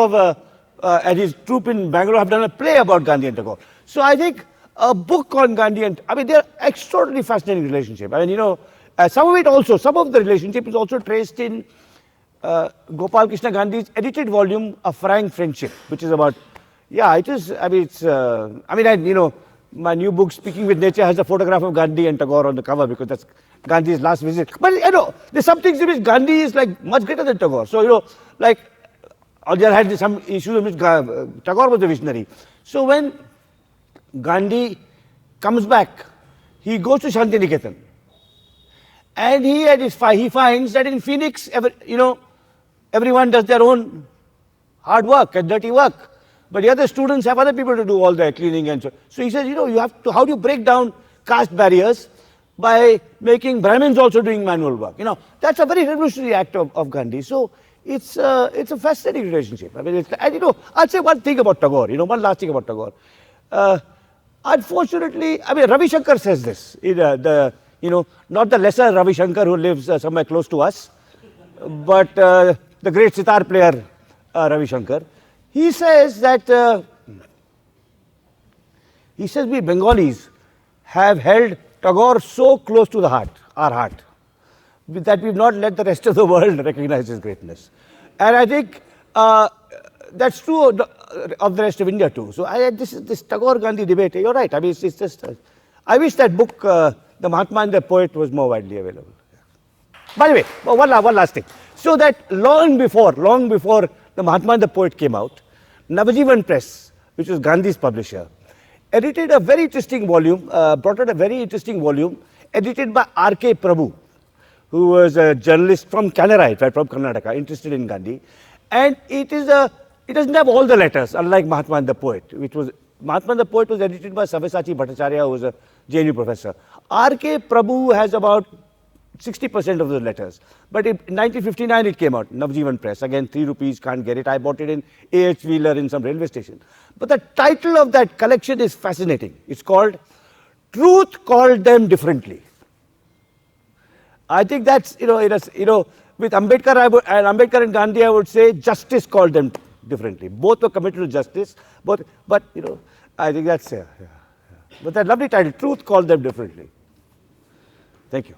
and his troupe in Bangalore have done a play about Gandhi and Tagore. So I think a book on Gandhi and, they're extraordinarily fascinating relationship. Some of the relationship is also traced in Gopal Krishna Gandhi's edited volume, A Frank Friendship, which is about, it is, my new book, Speaking with Nature, has a photograph of Gandhi and Tagore on the cover because that's Gandhi's last visit. But, there's some things in which Gandhi is like much greater than Tagore. So, like, on the other hand, there's some issues in which Tagore was a visionary. So, when Gandhi comes back, he goes to Shantiniketan. And he finds that in Phoenix, everyone does their own hard work and dirty work. But the other students have other people to do all their cleaning and so. So he says, you have to, how do you break down caste barriers? By making Brahmins also doing manual work. That's a very revolutionary act of Gandhi. So it's a fascinating relationship. I'll say one thing about Tagore, one last thing about Tagore. Unfortunately, Ravi Shankar says this, not the lesser Ravi Shankar who lives somewhere close to us, but the great sitar player Ravi Shankar. He says that, we Bengalis have held Tagore so close to the heart, our heart, that we've not let the rest of the world recognize his greatness. And I think that's true of the rest of India too. So this Tagore-Gandhi debate, you're right. It's just, I wish that book, The Mahatma and the Poet, was more widely available. By the way, one last thing. So that long before The Mahatma and the Poet came out, Navajivan Press, which was Gandhi's publisher, edited a very interesting volume, brought out a very interesting volume, edited by R.K. Prabhu, who was a journalist from Canara, from Karnataka, interested in Gandhi. And it doesn't have all the letters, unlike Mahatma and the Poet, Mahatma and the Poet was edited by Sabyasachi Bhattacharya, who was a JNU professor. R.K. Prabhu has about 60% of the letters. But in 1959 it came out, Navjivan Press. Again, 3 rupees, can't get it. I bought it in A.H. Wheeler in some railway station. But the title of that collection is fascinating. It's called Truth Called Them Differently. I think that's, with Ambedkar Ambedkar and Gandhi, I would say justice called them differently. Both were committed to justice, but I think that's, But that lovely title, Truth Called Them Differently. Thank you.